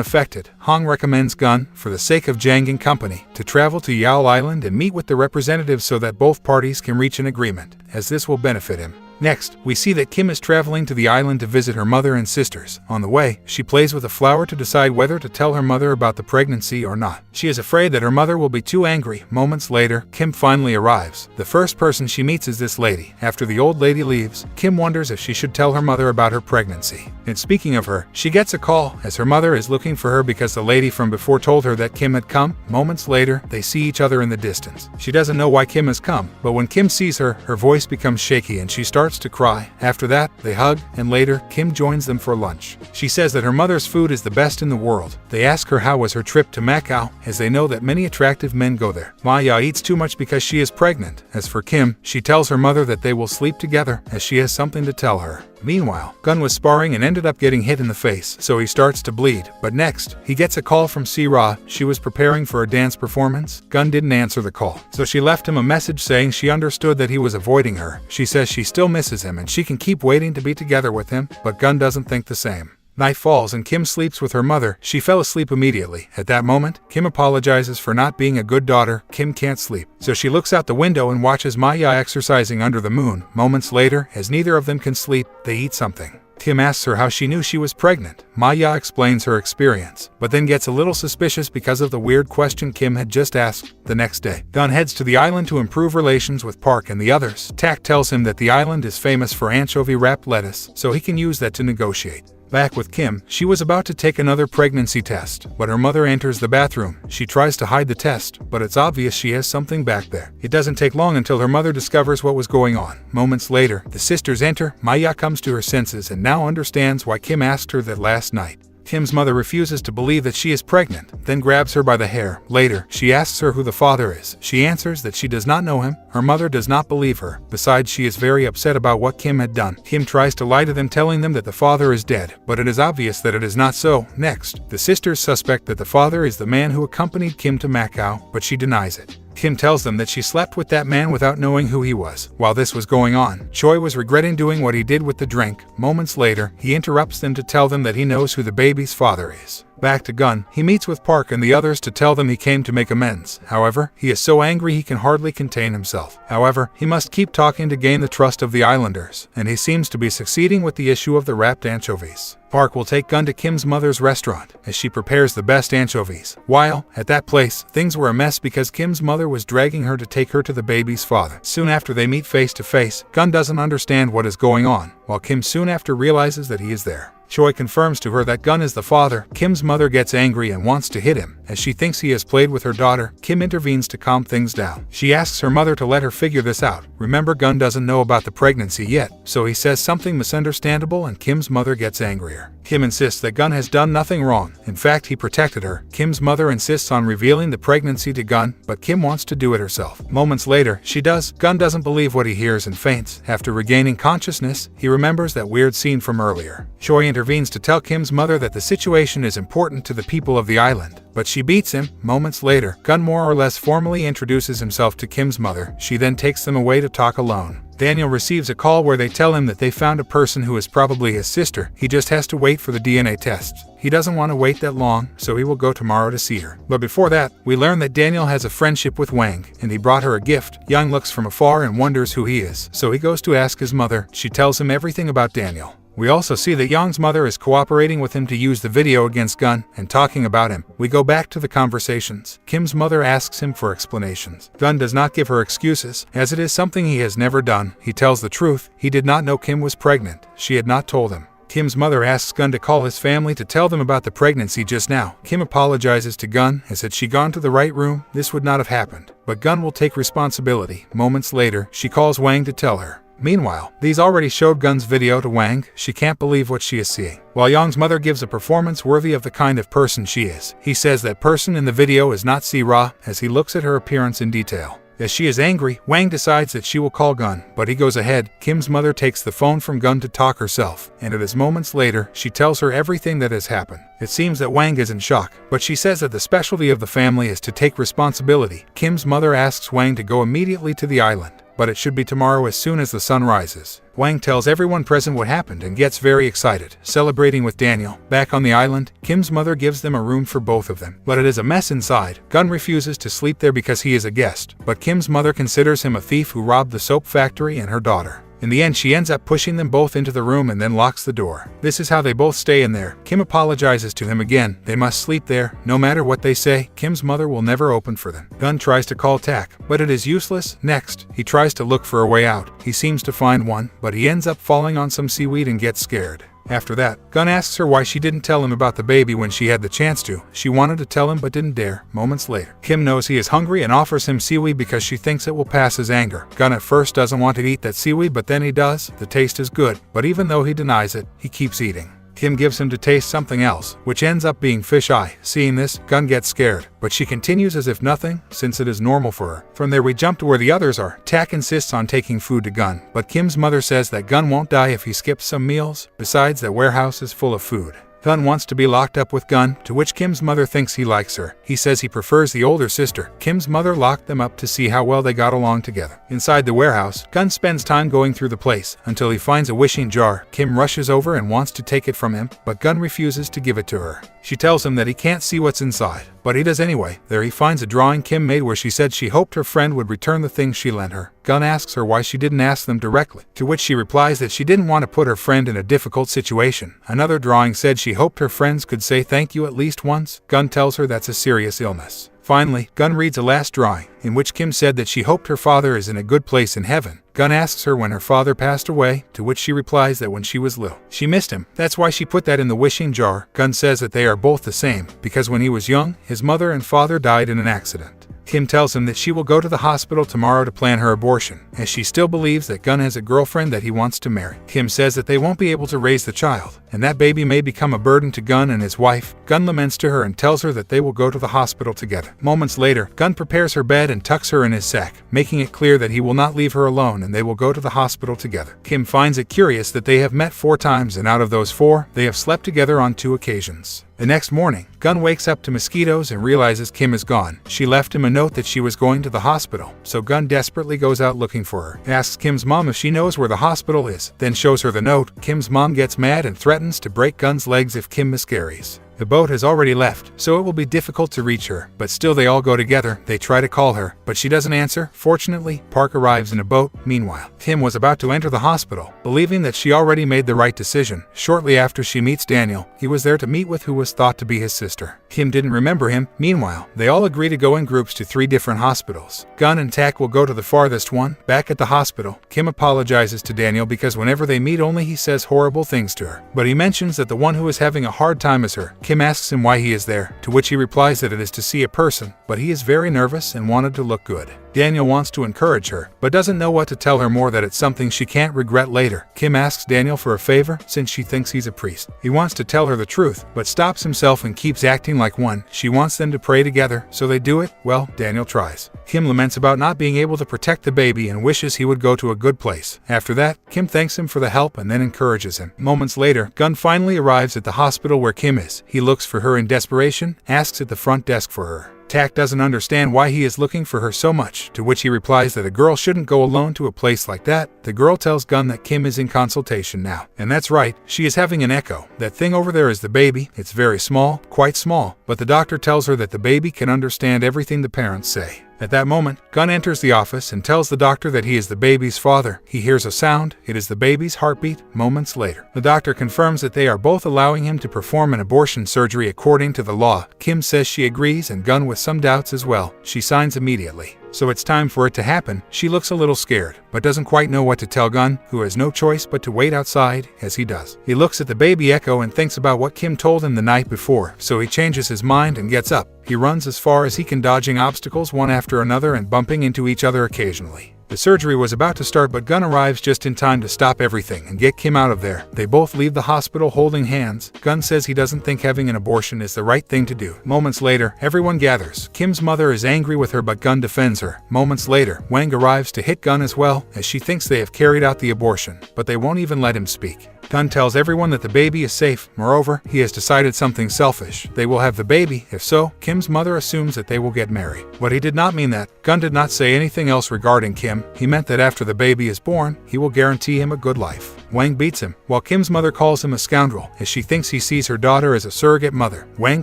affected. Hong recommends Gun, for the sake of Jang and company, to travel to Yao Island and meet with the representatives so that both parties can reach an agreement, as this will benefit him. Next, we see that Kim is traveling to the island to visit her mother and sisters. On the way, she plays with a flower to decide whether to tell her mother about the pregnancy or not. She is afraid that her mother will be too angry. Moments later, Kim finally arrives. The first person she meets is this lady. After the old lady leaves, Kim wonders if she should tell her mother about her pregnancy. And speaking of her, she gets a call, as her mother is looking for her because the lady from before told her that Kim had come. Moments later, they see each other in the distance. She doesn't know why Kim has come, but when Kim sees her, her voice becomes shaky and she starts to cry. After that, they hug, and later, Kim joins them for lunch. She says that her mother's food is the best in the world. They ask her how was her trip to Macau, as they know that many attractive men go there. Maya eats too much because she is pregnant. As for Kim, she tells her mother that they will sleep together, as she has something to tell her. Meanwhile, Gun was sparring and ended up getting hit in the face, so he starts to bleed. But next, he gets a call from Si-Ra. She was preparing for a dance performance. Gun didn't answer the call, so she left him a message saying she understood that he was avoiding her. She says she still misses him and she can keep waiting to be together with him, but Gun doesn't think the same. Night falls and Kim sleeps with her mother. She fell asleep immediately. At that moment, Kim apologizes for not being a good daughter. Kim can't sleep, so she looks out the window and watches Maya exercising under the moon. Moments later, as neither of them can sleep, they eat something. Kim asks her how she knew she was pregnant. Maya explains her experience, but then gets a little suspicious because of the weird question Kim had just asked. The next day, Gun heads to the island to improve relations with Park and the others. Tak tells him that the island is famous for anchovy-wrapped lettuce, so he can use that to negotiate. Back with Kim, she was about to take another pregnancy test, but her mother enters the bathroom. She tries to hide the test, but it's obvious she has something back there. It doesn't take long until her mother discovers what was going on. Moments later, the sisters enter. Maya comes to her senses and now understands why Kim asked her that last night. Kim's mother refuses to believe that she is pregnant, then grabs her by the hair. Later, she asks her who the father is. She answers that she does not know him. Her mother does not believe her. Besides, she is very upset about what Kim had done. Kim tries to lie to them, telling them that the father is dead, but it is obvious that it is not so. Next, the sisters suspect that the father is the man who accompanied Kim to Macau, but she denies it. Kim tells them that she slept with that man without knowing who he was. While this was going on, Choi was regretting doing what he did with the drink. Moments later, he interrupts them to tell them that he knows who the baby's father is. Back to Gun, he meets with Park and the others to tell them he came to make amends. However, he is so angry he can hardly contain himself. However, he must keep talking to gain the trust of the islanders, and he seems to be succeeding with the issue of the wrapped anchovies. Park will take Gun to Kim's mother's restaurant, as she prepares the best anchovies. While, at that place, things were a mess because Kim's mother was dragging her to take her to the baby's father. Soon after they meet face to face, Gun doesn't understand what is going on, while Kim soon after realizes that he is there. Choi confirms to her that Gun is the father. Kim's mother gets angry and wants to hit him. As she thinks he has played with her daughter, Kim intervenes to calm things down. She asks her mother to let her figure this out. Remember, Gun doesn't know about the pregnancy yet, so he says something misunderstandable and Kim's mother gets angrier. Kim insists that Gun has done nothing wrong. In fact, he protected her. Kim's mother insists on revealing the pregnancy to Gun, but Kim wants to do it herself. Moments later, she does. Gun doesn't believe what he hears and faints. After regaining consciousness, he remembers that weird scene from earlier. Choi intervenes to tell Kim's mother that the situation is important to the people of the island, but she beats him. Moments later, Gun more or less formally introduces himself to Kim's mother. She then takes them away to talk alone. Daniel receives a call where they tell him that they found a person who is probably his sister. He just has to wait for the DNA tests. He doesn't want to wait that long, so he will go tomorrow to see her. But before that, we learn that Daniel has a friendship with Wang, and he brought her a gift. Young looks from afar and wonders who he is, so he goes to ask his mother. She tells him everything about Daniel. We also see that Young's mother is cooperating with him to use the video against Gun and talking about him. We go back to the conversations. Kim's mother asks him for explanations. Gun does not give her excuses, as it is something he has never done. He tells the truth. He did not know Kim was pregnant. She had not told him. Kim's mother asks Gun to call his family to tell them about the pregnancy just now. Kim apologizes to Gun, as had she gone to the right room, this would not have happened. But Gun will take responsibility. Moments later, she calls Wang to tell her. Meanwhile, these already showed Gun's video to Wang. She can't believe what she is seeing. While Young's mother gives a performance worthy of the kind of person she is, he says that person in the video is not Si-Ra, as he looks at her appearance in detail. As she is angry, Wang decides that she will call Gun, but he goes ahead. Kim's mother takes the phone from Gun to talk herself, and it is moments later, she tells her everything that has happened. It seems that Wang is in shock, but she says that the specialty of the family is to take responsibility. Kim's mother asks Wang to go immediately to the island, but it should be tomorrow as soon as the sun rises. Wang tells everyone present what happened and gets very excited, celebrating with Daniel. Back on the island, Kim's mother gives them a room for both of them, but it is a mess inside. Gun refuses to sleep there because he is a guest, but Kim's mother considers him a thief who robbed the soap factory and her daughter. In the end, she ends up pushing them both into the room and then locks the door. This is how they both stay in there. Kim apologizes to him again. They must sleep there. No matter what they say, Kim's mother will never open for them. Gun tries to call Tak, but it is useless. Next, he tries to look for a way out. He seems to find one, but he ends up falling on some seaweed and gets scared. After that, Gun asks her why she didn't tell him about the baby when she had the chance to. She wanted to tell him but didn't dare. Moments later, Kim knows he is hungry and offers him seaweed because she thinks it will pass his anger. Gun at first doesn't want to eat that seaweed, but then he does. The taste is good, but even though he denies it, he keeps eating. Kim gives him to taste something else, which ends up being fish eye. Seeing this, Gun gets scared, but she continues as if nothing, since it is normal for her. From there we jump to where the others are. Tak insists on taking food to Gun, but Kim's mother says that Gun won't die if he skips some meals. Besides, that warehouse is full of food. Gun wants to be locked up with Gun, to which Kim's mother thinks he likes her. He says he prefers the older sister. Kim's mother locked them up to see how well they got along together. Inside the warehouse, Gun spends time going through the place, until he finds a wishing jar. Kim rushes over and wants to take it from him, but Gun refuses to give it to her. She tells him that he can't see what's inside, but he does anyway. There he finds a drawing Kim made where she said she hoped her friend would return the things she lent her. Gun asks her why she didn't ask them directly, to which she replies that she didn't want to put her friend in a difficult situation. Another drawing said she hoped her friends could say thank you at least once. Gun tells her that's a serious illness. Finally, Gun reads a last drawing, in which Kim said that she hoped her father is in a good place in heaven. Gun asks her when her father passed away, to which she replies that when she was little, she missed him. That's why she put that in the wishing jar. Gun says that they are both the same, because when he was young, his mother and father died in an accident. Kim tells him that she will go to the hospital tomorrow to plan her abortion, as she still believes that Gun has a girlfriend that he wants to marry. Kim says that they won't be able to raise the child, and that baby may become a burden to Gun and his wife. Gun laments to her and tells her that they will go to the hospital together. Moments later, Gun prepares her bed and tucks her in his sack, making it clear that he will not leave her alone and they will go to the hospital together. Kim finds it curious that they have met 4 times, and out of those 4, they have slept together on 2 occasions. The next morning, Gun wakes up to mosquitoes and realizes Kim is gone. She left him a note that she was going to the hospital, so Gun desperately goes out looking for her. Asks Kim's mom if she knows where the hospital is, then shows her the note. Kim's mom gets mad and threatens to break Gun's legs if Kim miscarries. The boat has already left, so it will be difficult to reach her, but still they all go together. They try to call her, but she doesn't answer. Fortunately, Park arrives in a boat. Meanwhile, Kim was about to enter the hospital, believing that she already made the right decision. Shortly after she meets Daniel, he was there to meet with who was thought to be his sister. Kim didn't remember him. Meanwhile, they all agree to go in groups to 3 different hospitals. Gun and Tak will go to the farthest one. Back at the hospital, Kim apologizes to Daniel because whenever they meet only he says horrible things to her. But he mentions that the one who is having a hard time is her. Kim asks him why he is there, to which he replies that it is to see a person, but he is very nervous and wanted to look good. Daniel wants to encourage her, but doesn't know what to tell her more that it's something she can't regret later. Kim asks Daniel for a favor, since she thinks he's a priest. He wants to tell her the truth, but stops himself and keeps acting like one. She wants them to pray together, so they do it. Well, Daniel tries. Kim laments about not being able to protect the baby and wishes he would go to a good place. After that, Kim thanks him for the help and then encourages him. Moments later, Gun finally arrives at the hospital where Kim is. He looks for her in desperation, asks at the front desk for her. Tak doesn't understand why he is looking for her so much, to which he replies that a girl shouldn't go alone to a place like that. The girl tells Gun that Kim is in consultation now. And that's right, she is having an echo. That thing over there is the baby. It's very small, quite small, but the doctor tells her that the baby can understand everything the parents say. At that moment, Gunn enters the office and tells the doctor that he is the baby's father. He hears a sound. It is the baby's heartbeat. Moments later, the doctor confirms that they are both allowing him to perform an abortion surgery according to the law. Kim says she agrees, and Gunn, with some doubts as well, she signs immediately. So it's time for it to happen. She looks a little scared, but doesn't quite know what to tell Gunn, who has no choice but to wait outside, as he does. He looks at the baby Echo and thinks about what Kim told him the night before, so he changes his mind and gets up. He runs as far as he can, dodging obstacles one after another and bumping into each other occasionally. The surgery was about to start, but Gunn arrives just in time to stop everything and get Kim out of there. They both leave the hospital holding hands. Gunn says he doesn't think having an abortion is the right thing to do. Moments later, everyone gathers. Kim's mother is angry with her, but Gunn defends her. Moments later, Wang arrives to hit Gunn as well, as she thinks they have carried out the abortion, but they won't even let him speak. Gunn tells everyone that the baby is safe. Moreover, he has decided something selfish. They will have the baby. If so, Kim's mother assumes that they will get married. But he did not mean that. Gunn did not say anything else regarding Kim. He meant that after the baby is born, he will guarantee him a good life. Wang beats him, while Kim's mother calls him a scoundrel, as she thinks he sees her daughter as a surrogate mother. Wang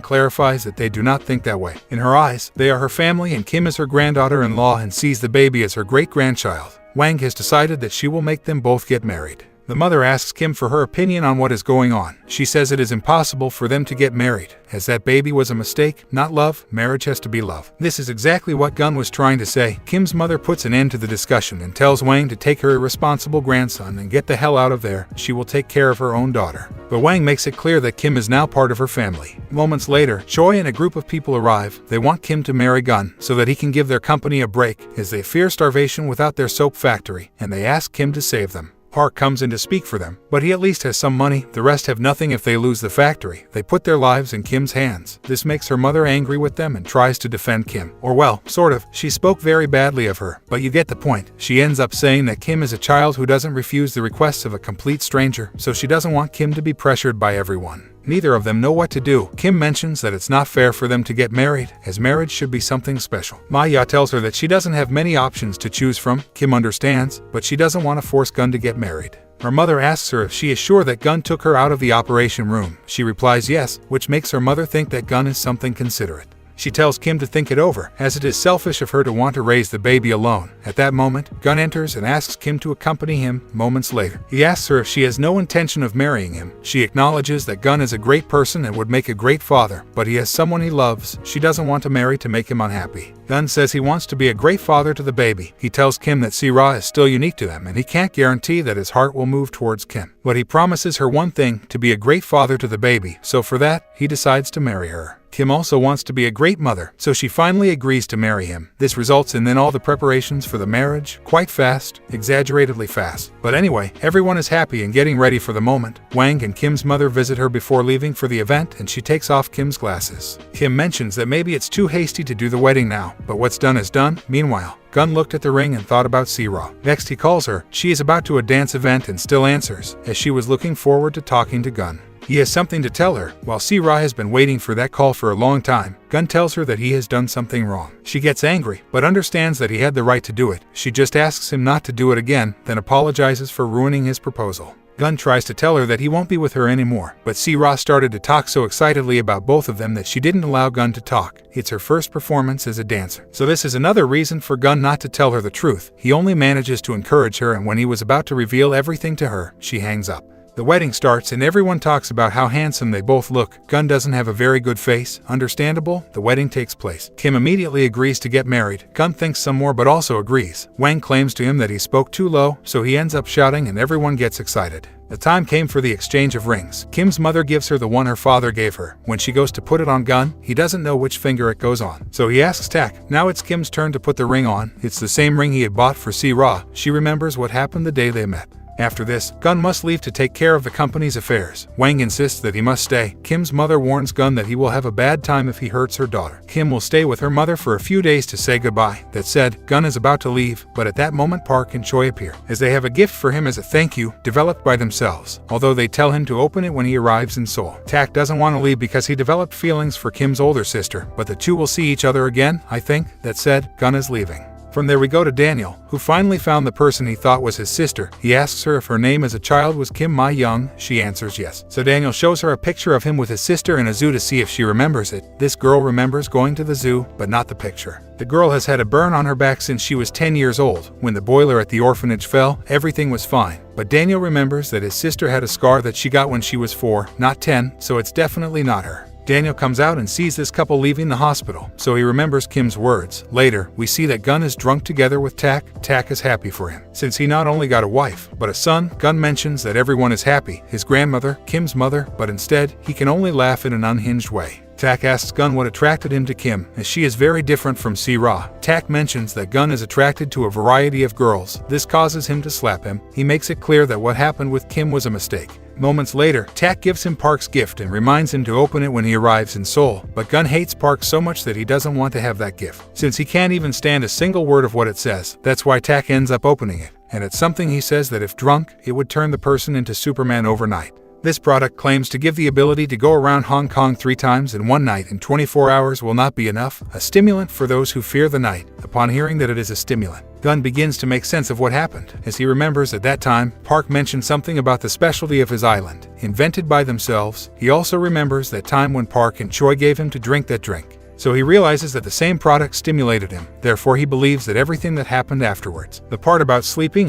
clarifies that they do not think that way. In her eyes, they are her family, and Kim is her granddaughter-in-law and sees the baby as her great-grandchild. Wang has decided that she will make them both get married. The mother asks Kim for her opinion on what is going on. She says it is impossible for them to get married, as that baby was a mistake, not love. Marriage has to be love. This is exactly what Gunn was trying to say. Kim's mother puts an end to the discussion and tells Wang to take her irresponsible grandson and get the hell out of there. She will take care of her own daughter. But Wang makes it clear that Kim is now part of her family. Moments later, Choi and a group of people arrive. They want Kim to marry Gunn so that he can give their company a break, as they fear starvation without their soap factory, and they ask Kim to save them. Park comes in to speak for them, but he at least has some money. The rest have nothing if they lose the factory. They put their lives in Kim's hands. This makes her mother angry with them and tries to defend Kim. Or well, sort of. She spoke very badly of her, but you get the point. She ends up saying that Kim is a child who doesn't refuse the requests of a complete stranger, so she doesn't want Kim to be pressured by everyone. Neither of them know what to do. Kim mentions that it's not fair for them to get married, as marriage should be something special. Maya tells her that she doesn't have many options to choose from. Kim understands, but she doesn't want to force Gunn to get married. Her mother asks her if she is sure that Gunn took her out of the operation room. She replies yes, which makes her mother think that Gunn is something considerate. She tells Kim to think it over, as it is selfish of her to want to raise the baby alone. At that moment, Gunn enters and asks Kim to accompany him. Moments later, he asks her if she has no intention of marrying him. She acknowledges that Gunn is a great person and would make a great father, but he has someone he loves. She doesn't want to marry to make him unhappy. Gunn says he wants to be a great father to the baby. He tells Kim that Si-Ra is still unique to them and he can't guarantee that his heart will move towards Kim. But he promises her one thing, to be a great father to the baby, so for that, he decides to marry her. Kim also wants to be a great mother, so she finally agrees to marry him. This results in then all the preparations for the marriage, quite fast, exaggeratedly fast. But anyway, everyone is happy and getting ready for the moment. Wang and Kim's mother visit her before leaving for the event, and she takes off Kim's glasses. Kim mentions that maybe it's too hasty to do the wedding now, but what's done is done. Meanwhile, Gunn looked at the ring and thought about Si-Ra. Next he calls her. She is about to a dance event and still answers, as she was looking forward to talking to Gunn. He has something to tell her. While Si-Ra has been waiting for that call for a long time, Gunn tells her that he has done something wrong. She gets angry, but understands that he had the right to do it. She just asks him not to do it again, then apologizes for ruining his proposal. Gunn tries to tell her that he won't be with her anymore, but Si-Ra started to talk so excitedly about both of them that she didn't allow Gunn to talk. It's her first performance as a dancer. So this is another reason for Gunn not to tell her the truth. He only manages to encourage her, and when he was about to reveal everything to her, she hangs up. The wedding starts and everyone talks about how handsome they both look. Gunn doesn't have a very good face. Understandable. The wedding takes place. Kim immediately agrees to get married. Gunn thinks some more but also agrees. Wang claims to him that he spoke too low, so he ends up shouting and everyone gets excited. The time came for the exchange of rings. Kim's mother gives her the one her father gave her. When she goes to put it on Gunn, he doesn't know which finger it goes on. So he asks Tak. Now it's Kim's turn to put the ring on. It's the same ring he had bought for Si-Ra. She remembers what happened the day they met. After this, Gunn must leave to take care of the company's affairs. Wang insists that he must stay. Kim's mother warns Gunn that he will have a bad time if he hurts her daughter. Kim will stay with her mother for a few days to say goodbye. That said, Gunn is about to leave, but at that moment Park and Choi appear, as they have a gift for him as a thank you, developed by themselves, although they tell him to open it when he arrives in Seoul. Tak doesn't want to leave because he developed feelings for Kim's older sister, but the two will see each other again, I think. That said, Gunn is leaving. From there we go to Daniel, who finally found the person he thought was his sister. He asks her if her name as a child was Kim Ma-young. She answers yes. So Daniel shows her a picture of him with his sister in a zoo to see if she remembers it. This girl remembers going to the zoo, but not the picture. The girl has had a burn on her back since she was 10 years old. When the boiler at the orphanage fell, everything was fine. But Daniel remembers that his sister had a scar that she got when she was 4, not 10, so it's definitely not her. Daniel comes out and sees this couple leaving the hospital, so he remembers Kim's words. Later, we see that Gun is drunk together with Tak. Tak is happy for him, since he not only got a wife, but a son. Gun mentions that everyone is happy, his grandmother, Kim's mother, but instead, he can only laugh in an unhinged way. Tak asks Gun what attracted him to Kim, as she is very different from Si-ra. Tak mentions that Gun is attracted to a variety of girls. This causes him to slap him. He makes it clear that what happened with Kim was a mistake. Moments later, Tak gives him Park's gift and reminds him to open it when he arrives in Seoul, but Gun hates Park so much that he doesn't want to have that gift, since he can't even stand a single word of what it says. That's why Tak ends up opening it, and it's something he says that if drunk, it would turn the person into Superman overnight. This product claims to give the ability to go around Hong Kong 3 times in one night, and 24 hours will not be enough, a stimulant for those who fear the night. Upon hearing that it is a stimulant, Gun begins to make sense of what happened, as he remembers at that time, Park mentioned something about the specialty of his island, invented by themselves. He also remembers that time when Park and Choi gave him to drink that drink. So he realizes that the same product stimulated him, therefore he believes that everything that happened afterwards, the part about sleeping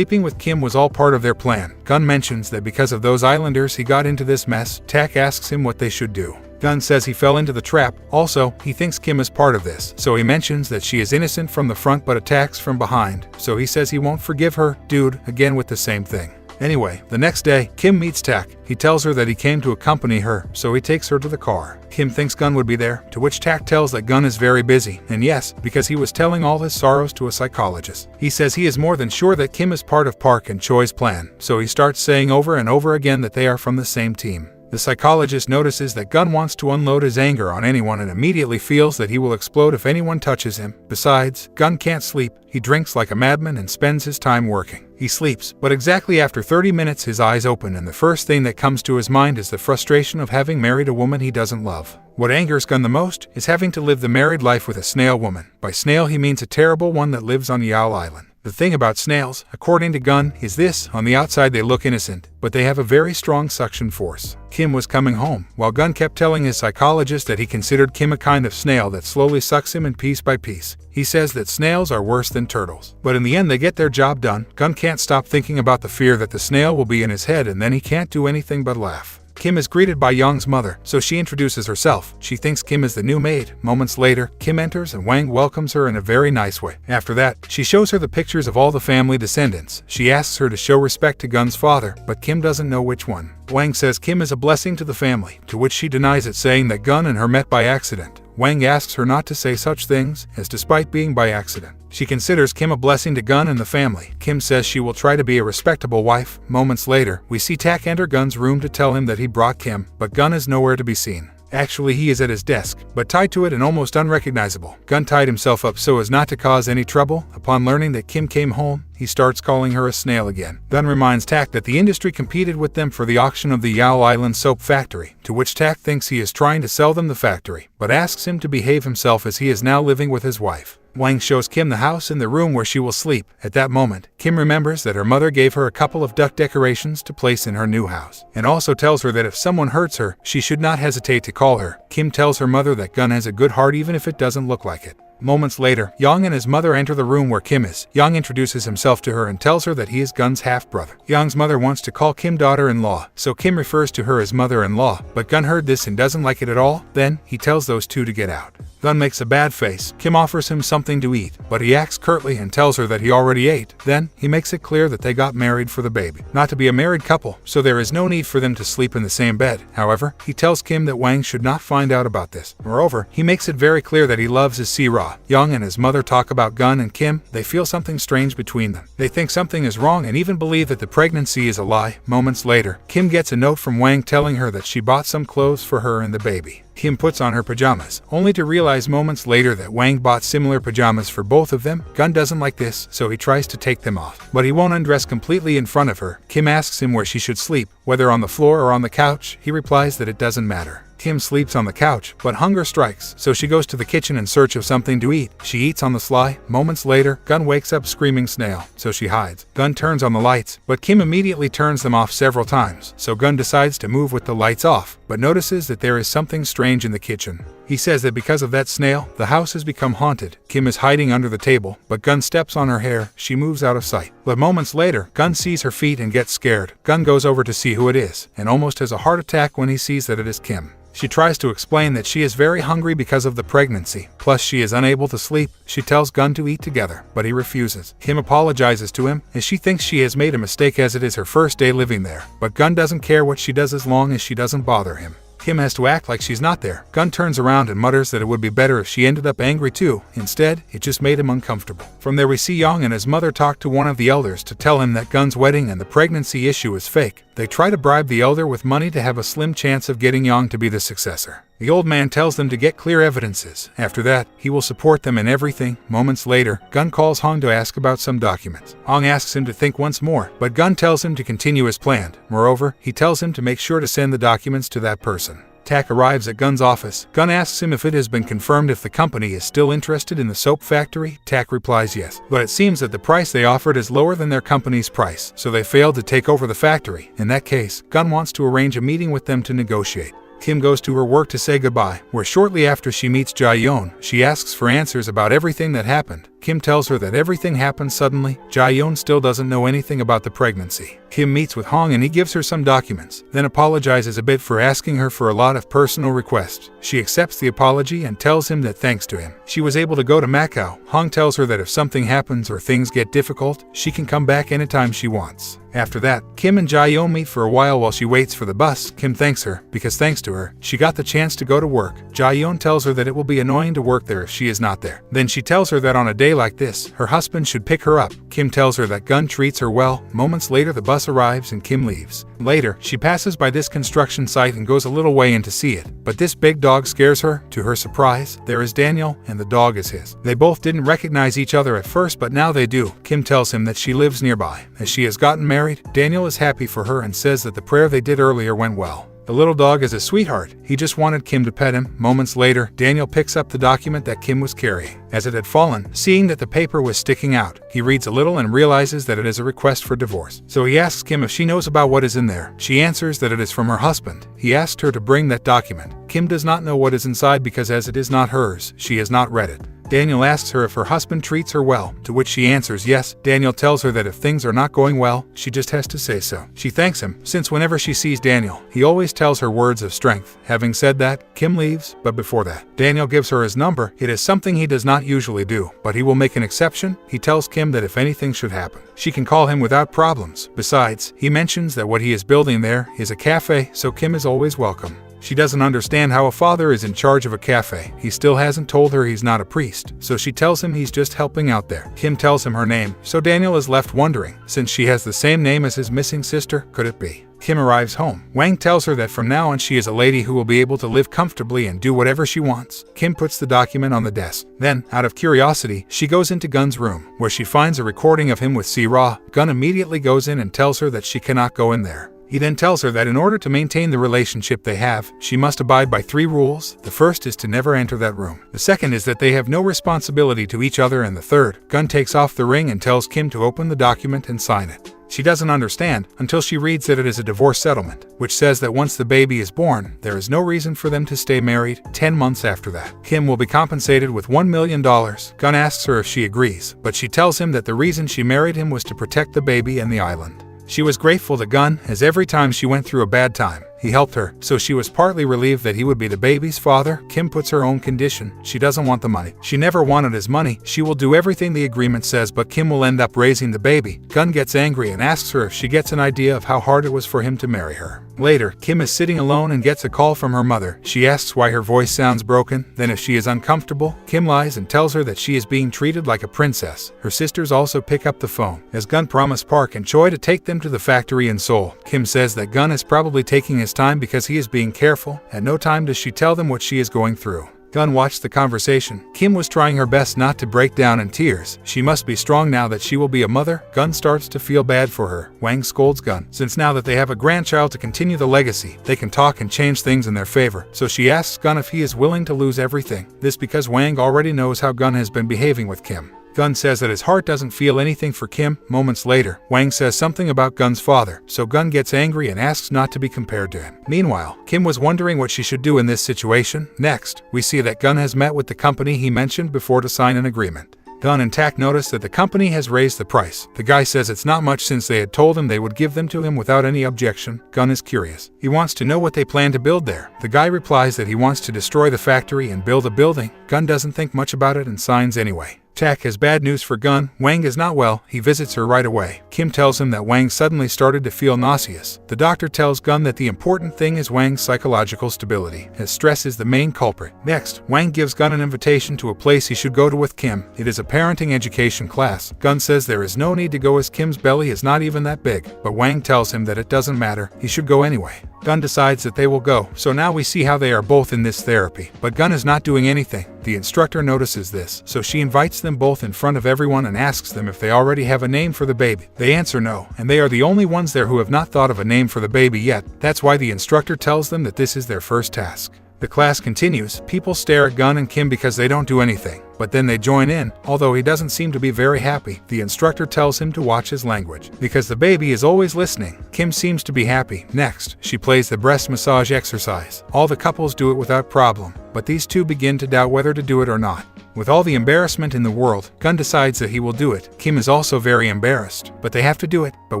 with Kim, was all part of their plan. Gun mentions that because of those islanders he got into this mess. Tak asks him what they should do. Gun says he fell into the trap. Also, he thinks Kim is part of this, so he mentions that she is innocent from the front but attacks from behind, so he says he won't forgive her. Dude, again with the same thing. Anyway, the next day, Kim meets Tak. He tells her that he came to accompany her, so he takes her to the car. Kim thinks Gun would be there, to which Tak tells that Gun is very busy, and yes, because he was telling all his sorrows to a psychologist. He says he is more than sure that Kim is part of Park and Choi's plan, so he starts saying over and over again that they are from the same team. The psychologist notices that Gun wants to unload his anger on anyone and immediately feels that he will explode if anyone touches him. Besides, Gun can't sleep. He drinks like a madman and spends his time working. He sleeps, but exactly after 30 minutes his eyes open and the first thing that comes to his mind is the frustration of having married a woman he doesn't love. What angers Gun the most is having to live the married life with a snail woman. By snail he means a terrible one that lives on Yao Island. The thing about snails, according to Gun, is this: on the outside they look innocent, but they have a very strong suction force. Kim was coming home, while Gun kept telling his psychologist that he considered Kim a kind of snail that slowly sucks him in piece by piece. He says that snails are worse than turtles. But in the end they get their job done. Gun can't stop thinking about the fear that the snail will be in his head, and then he can't do anything but laugh. Kim is greeted by Young's mother, so she introduces herself. She thinks Kim is the new maid. Moments later, Kim enters and Wang welcomes her in a very nice way. After that, she shows her the pictures of all the family descendants. She asks her to show respect to Gun's father, but Kim doesn't know which one. Wang says Kim is a blessing to the family, to which she denies it, saying that Gun and her met by accident. Wang asks her not to say such things, as despite being by accident, she considers Kim a blessing to Gun and the family. Kim says she will try to be a respectable wife. Moments later, we see Tak enter Gun's room to tell him that he brought Kim, but Gun is nowhere to be seen. Actually, he is at his desk, but tied to it and almost unrecognizable. Gun tied himself up so as not to cause any trouble. Upon learning that Kim came home, he starts calling her a snail again. Gun reminds Tak that the industry competed with them for the auction of the Yao Island soap factory, to which Tak thinks he is trying to sell them the factory, but asks him to behave himself as he is now living with his wife. Wang shows Kim the house and the room where she will sleep. At that moment, Kim remembers that her mother gave her a couple of duck decorations to place in her new house, and also tells her that if someone hurts her, she should not hesitate to call her. Kim tells her mother that Gun has a good heart even if it doesn't look like it. Moments later, Yang and his mother enter the room where Kim is. Yang introduces himself to her and tells her that he is Gun's half-brother. Yang's mother wants to call Kim daughter-in-law, so Kim refers to her as mother-in-law, but Gun heard this and doesn't like it at all. Then, he tells those two to get out. Gun makes a bad face. Kim offers him something to eat, but he acts curtly and tells her that he already ate. Then, he makes it clear that they got married for the baby, not to be a married couple, so there is no need for them to sleep in the same bed. However, he tells Kim that Wang should not find out about this. Moreover, he makes it very clear that he loves his Si-ra. Yang and his mother talk about Gun and Kim. They feel something strange between them. They think something is wrong and even believe that the pregnancy is a lie. Moments later, Kim gets a note from Wang telling her that she bought some clothes for her and the baby. Kim puts on her pajamas, only to realize moments later that Wang bought similar pajamas for both of them. Gun doesn't like this, so he tries to take them off, but he won't undress completely in front of her. Kim asks him where she should sleep, whether on the floor or on the couch. He replies that it doesn't matter. Kim sleeps on the couch, but hunger strikes, so she goes to the kitchen in search of something to eat. She eats on the sly. Moments later, Gun wakes up screaming snail, so she hides. Gun turns on the lights, but Kim immediately turns them off several times, so Gun decides to move with the lights off, but notices that there is something strange in the kitchen. He says that because of that snail, the house has become haunted. Kim is hiding under the table, but Gun steps on her hair. She moves out of sight. But moments later, Gun sees her feet and gets scared. Gun goes over to see who it is, and almost has a heart attack when he sees that it is Kim. She tries to explain that she is very hungry because of the pregnancy, plus she is unable to sleep. She tells Gun to eat together, but he refuses. Kim apologizes to him, as she thinks she has made a mistake as it is her first day living there, but Gun doesn't care what she does as long as she doesn't bother him. Kim has to act like she's not there. Gun turns around and mutters that it would be better if she ended up angry too. Instead, it just made him uncomfortable. From there we see Young and his mother talk to one of the elders to tell him that Gun's wedding and the pregnancy issue is fake. They try to bribe the elder with money to have a slim chance of getting Young to be the successor. The old man tells them to get clear evidences. After that, he will support them in everything. Moments later, Gun calls Hong to ask about some documents. Hong asks him to think once more, but Gun tells him to continue as planned. Moreover, he tells him to make sure to send the documents to that person. Tak arrives at Gun's office. Gun asks him if it has been confirmed if the company is still interested in the soap factory. Tak replies yes, but it seems that the price they offered is lower than their company's price, so they failed to take over the factory. In that case, Gun wants to arrange a meeting with them to negotiate. Kim goes to her work to say goodbye, where shortly after she meets Jae-yeon, she asks for answers about everything that happened. Kim tells her that everything happened suddenly. Jae-yeon still doesn't know anything about the pregnancy. Kim meets with Hong and he gives her some documents, then apologizes a bit for asking her for a lot of personal requests. She accepts the apology and tells him that thanks to him, she was able to go to Macau. Hong tells her that if something happens or things get difficult, she can come back anytime she wants. After that, Kim and Jae-yeon meet for a while she waits for the bus. Kim thanks her, because thanks to her, she got the chance to go to work. Jae-yeon tells her that it will be annoying to work there if she is not there. Then she tells her that on a day like this, her husband should pick her up. Kim tells her that Gun treats her well. Moments later the bus arrives and Kim leaves. Later, she passes by this construction site and goes a little way in to see it, but this big dog scares her. To her surprise, there is Daniel, and the dog is his. They both didn't recognize each other at first, but now they do. Kim tells him that she lives nearby. As she has gotten married, Daniel is happy for her and says that the prayer they did earlier went well. The little dog is a sweetheart. He just wanted Kim to pet him. Moments later, Daniel picks up the document that Kim was carrying. As it had fallen, seeing that the paper was sticking out, he reads a little and realizes that it is a request for divorce. So he asks Kim if she knows about what is in there. She answers that it is from her husband. He asked her to bring that document. Kim does not know what is inside because as it is not hers, she has not read it. Daniel asks her if her husband treats her well, to which she answers yes. Daniel tells her that if things are not going well, she just has to say so. She thanks him, since whenever she sees Daniel, he always tells her words of strength. Having said that, Kim leaves, but before that, Daniel gives her his number. It is something he does not usually do, but he will make an exception. He tells Kim that if anything should happen, she can call him without problems. Besides, he mentions that what he is building there is a cafe, so Kim is always welcome. She doesn't understand how a father is in charge of a cafe. He still hasn't told her he's not a priest, so she tells him he's just helping out there. Kim tells him her name, so Daniel is left wondering, since she has the same name as his missing sister, could it be? Kim arrives home. Wang tells her that from now on she is a lady who will be able to live comfortably and do whatever she wants. Kim puts the document on the desk. Then, out of curiosity, she goes into Gun's room, where she finds a recording of him with Si-ra. Gun immediately goes in and tells her that she cannot go in there. He then tells her that in order to maintain the relationship they have, she must abide by 3 rules. The first is to never enter that room. The second is that they have no responsibility to each other, and the third, Gun takes off the ring and tells Kim to open the document and sign it. She doesn't understand until she reads that it is a divorce settlement, which says that once the baby is born, there is no reason for them to stay married. 10 months after that, Kim will be compensated with $1 million. Gun asks her if she agrees, but she tells him that the reason she married him was to protect the baby and the island. She was grateful to Gun, as every time she went through a bad time, he helped her, so she was partly relieved that he would be the baby's father. Kim puts her own condition. She doesn't want the money. She never wanted his money. She will do everything the agreement says, but Kim will end up raising the baby. Gun gets angry and asks her if she gets an idea of how hard it was for him to marry her. Later, Kim is sitting alone and gets a call from her mother. She asks why her voice sounds broken. Then if she is uncomfortable, Kim lies and tells her that she is being treated like a princess. Her sisters also pick up the phone, as Gun promised Park and Choi to take them to the factory in Seoul. Kim says that Gun is probably taking his time because he is being careful. At no time does she tell them what she is going through. Gun watched the conversation. Kim was trying her best not to break down in tears. She must be strong now that she will be a mother. Gun starts to feel bad for her. Wang scolds Gun. Since now that they have a grandchild to continue the legacy, they can talk and change things in their favor. So she asks Gun if he is willing to lose everything. This because Wang already knows how Gun has been behaving with Kim. Gun says that his heart doesn't feel anything for Kim. Moments later, Wang says something about Gun's father, so Gun gets angry and asks not to be compared to him. Meanwhile, Kim was wondering what she should do in this situation. Next, we see that Gun has met with the company he mentioned before to sign an agreement. Gun and Tak notice that the company has raised the price. The guy says it's not much since they had told him they would give them to him without any objection. Gun is curious. He wants to know what they plan to build there. The guy replies that he wants to destroy the factory and build a building. Gun doesn't think much about it and signs anyway. Tak has bad news for Gun. Wang is not well. He visits her right away. Kim tells him that Wang suddenly started to feel nauseous. The doctor tells Gun that the important thing is Wang's psychological stability, as stress is the main culprit. Next, Wang gives Gun an invitation to a place he should go to with Kim. It is a parenting education class. Gun says there is no need to go as Kim's belly is not even that big, but Wang tells him that it doesn't matter. He should go anyway. Gun decides that they will go, so now we see how they are both in this therapy. But Gun is not doing anything. The instructor notices this, so she invites them both in front of everyone and asks them if they already have a name for the baby. They answer no, and they are the only ones there who have not thought of a name for the baby yet. That's why the instructor tells them that this is their first task. The class continues. People stare at Gun and Kim because they don't do anything, but then they join in. Although he doesn't seem to be very happy, the instructor tells him to watch his language, because the baby is always listening. Kim seems to be happy. Next, she plays the breast massage exercise. All the couples do it without problem, but these two begin to doubt whether to do it or not. With all the embarrassment in the world, Gun decides that he will do it. Kim is also very embarrassed, but they have to do it. But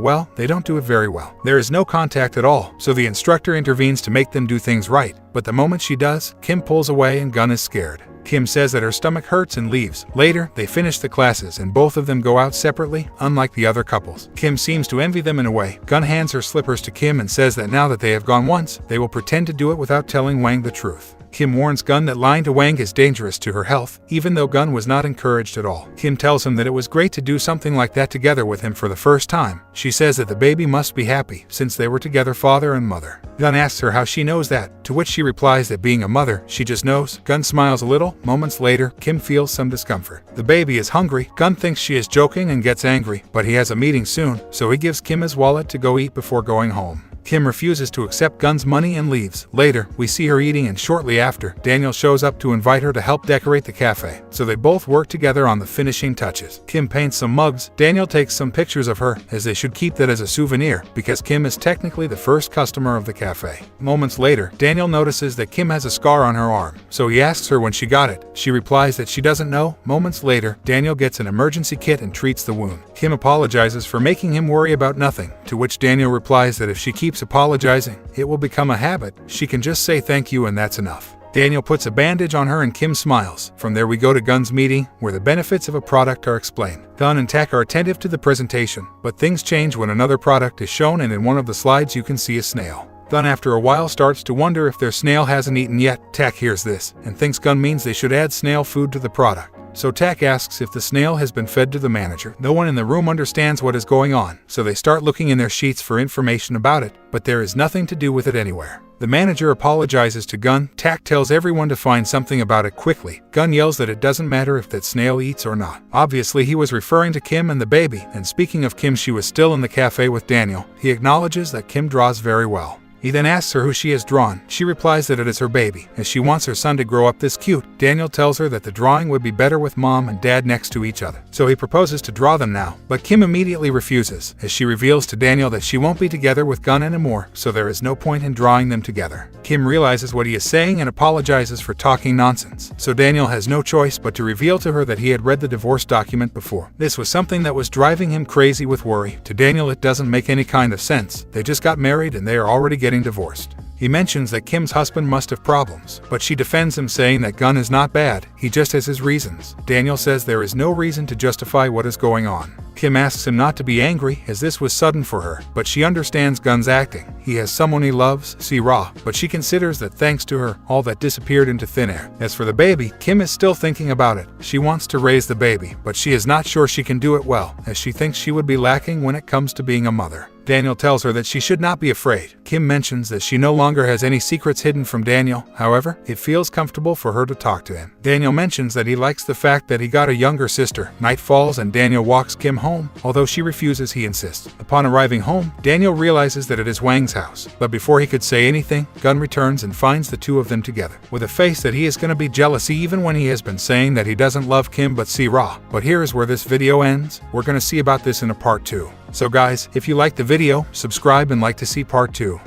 well, they don't do it very well. There is no contact at all, so the instructor intervenes to make them do things right. But the moment she does, Kim pulls away and Gun is scared. Kim says that her stomach hurts and leaves. Later, they finish the classes and both of them go out separately, unlike the other couples. Kim seems to envy them in a way. Gun hands her slippers to Kim and says that now that they have gone once, they will pretend to do it without telling Wang the truth. Kim warns Gun that lying to Wang is dangerous to her health, even though Gun was not encouraged at all. Kim tells him that it was great to do something like that together with him for the first time. She says that the baby must be happy, since they were together father and mother. Gun asks her how she knows that, to which she replies that being a mother, she just knows. Gun smiles a little. Moments later, Kim feels some discomfort. The baby is hungry. Gun thinks she is joking and gets angry, but he has a meeting soon, so he gives Kim his wallet to go eat before going home. Kim refuses to accept Gun's money and leaves. Later, we see her eating and shortly after, Daniel shows up to invite her to help decorate the cafe. So they both work together on the finishing touches. Kim paints some mugs. Daniel takes some pictures of her, as they should keep that as a souvenir, because Kim is technically the first customer of the cafe. Moments later, Daniel notices that Kim has a scar on her arm, so he asks her when she got it. She replies that she doesn't know. Moments later, Daniel gets an emergency kit and treats the wound. Kim apologizes for making him worry about nothing, to which Daniel replies that if she keeps apologizing, it will become a habit. She can just say thank you and that's enough. Daniel puts a bandage on her and Kim smiles. From there we go to Gun's meeting, where the benefits of a product are explained. Gun and Tak are attentive to the presentation, but things change when another product is shown, and in one of the slides you can see a snail. Gun after a while starts to wonder if their snail hasn't eaten yet. Tak hears this, and thinks Gun means they should add snail food to the product. So Tak asks if the snail has been fed to the manager. No one in the room understands what is going on, so they start looking in their sheets for information about it, but there is nothing to do with it anywhere. The manager apologizes to Gun. Tak tells everyone to find something about it quickly. Gun yells that it doesn't matter if that snail eats or not. Obviously, he was referring to Kim and the baby, and speaking of Kim, she was still in the cafe with Daniel. He acknowledges that Kim draws very well. He then asks her who she has drawn. She replies that it is her baby, as she wants her son to grow up this cute. Daniel tells her that the drawing would be better with mom and dad next to each other, so he proposes to draw them now, but Kim immediately refuses, as she reveals to Daniel that she won't be together with Gun anymore, so there is no point in drawing them together. Kim realizes what he is saying and apologizes for talking nonsense, so Daniel has no choice but to reveal to her that he had read the divorce document before. This was something that was driving him crazy with worry. To Daniel, it doesn't make any kind of sense. They just got married and they are already getting divorced. He mentions that Kim's husband must have problems, but she defends him, saying that Gun is not bad, he just has his reasons. Daniel says there is no reason to justify what is going on. Kim asks him not to be angry as this was sudden for her, but she understands Gun's acting. He has someone he loves, Si-ra, but she considers that thanks to her, all that disappeared into thin air. As for the baby, Kim is still thinking about it. She wants to raise the baby, but she is not sure she can do it well, as she thinks she would be lacking when it comes to being a mother. Daniel tells her that she should not be afraid. Kim mentions that she no longer has any secrets hidden from Daniel. However, it feels comfortable for her to talk to him. Daniel mentions that he likes the fact that he got a younger sister. Night falls and Daniel walks Kim home, although she refuses, he insists. Upon arriving home, Daniel realizes that it is Wang's house. But before he could say anything, Gun returns and finds the two of them together. With a face that he is going to be jealous even when he has been saying that he doesn't love Kim but Si-ra. But here is where this video ends. We're going to see about this in a part 2. So guys, if you liked the video, subscribe and like to see part 2.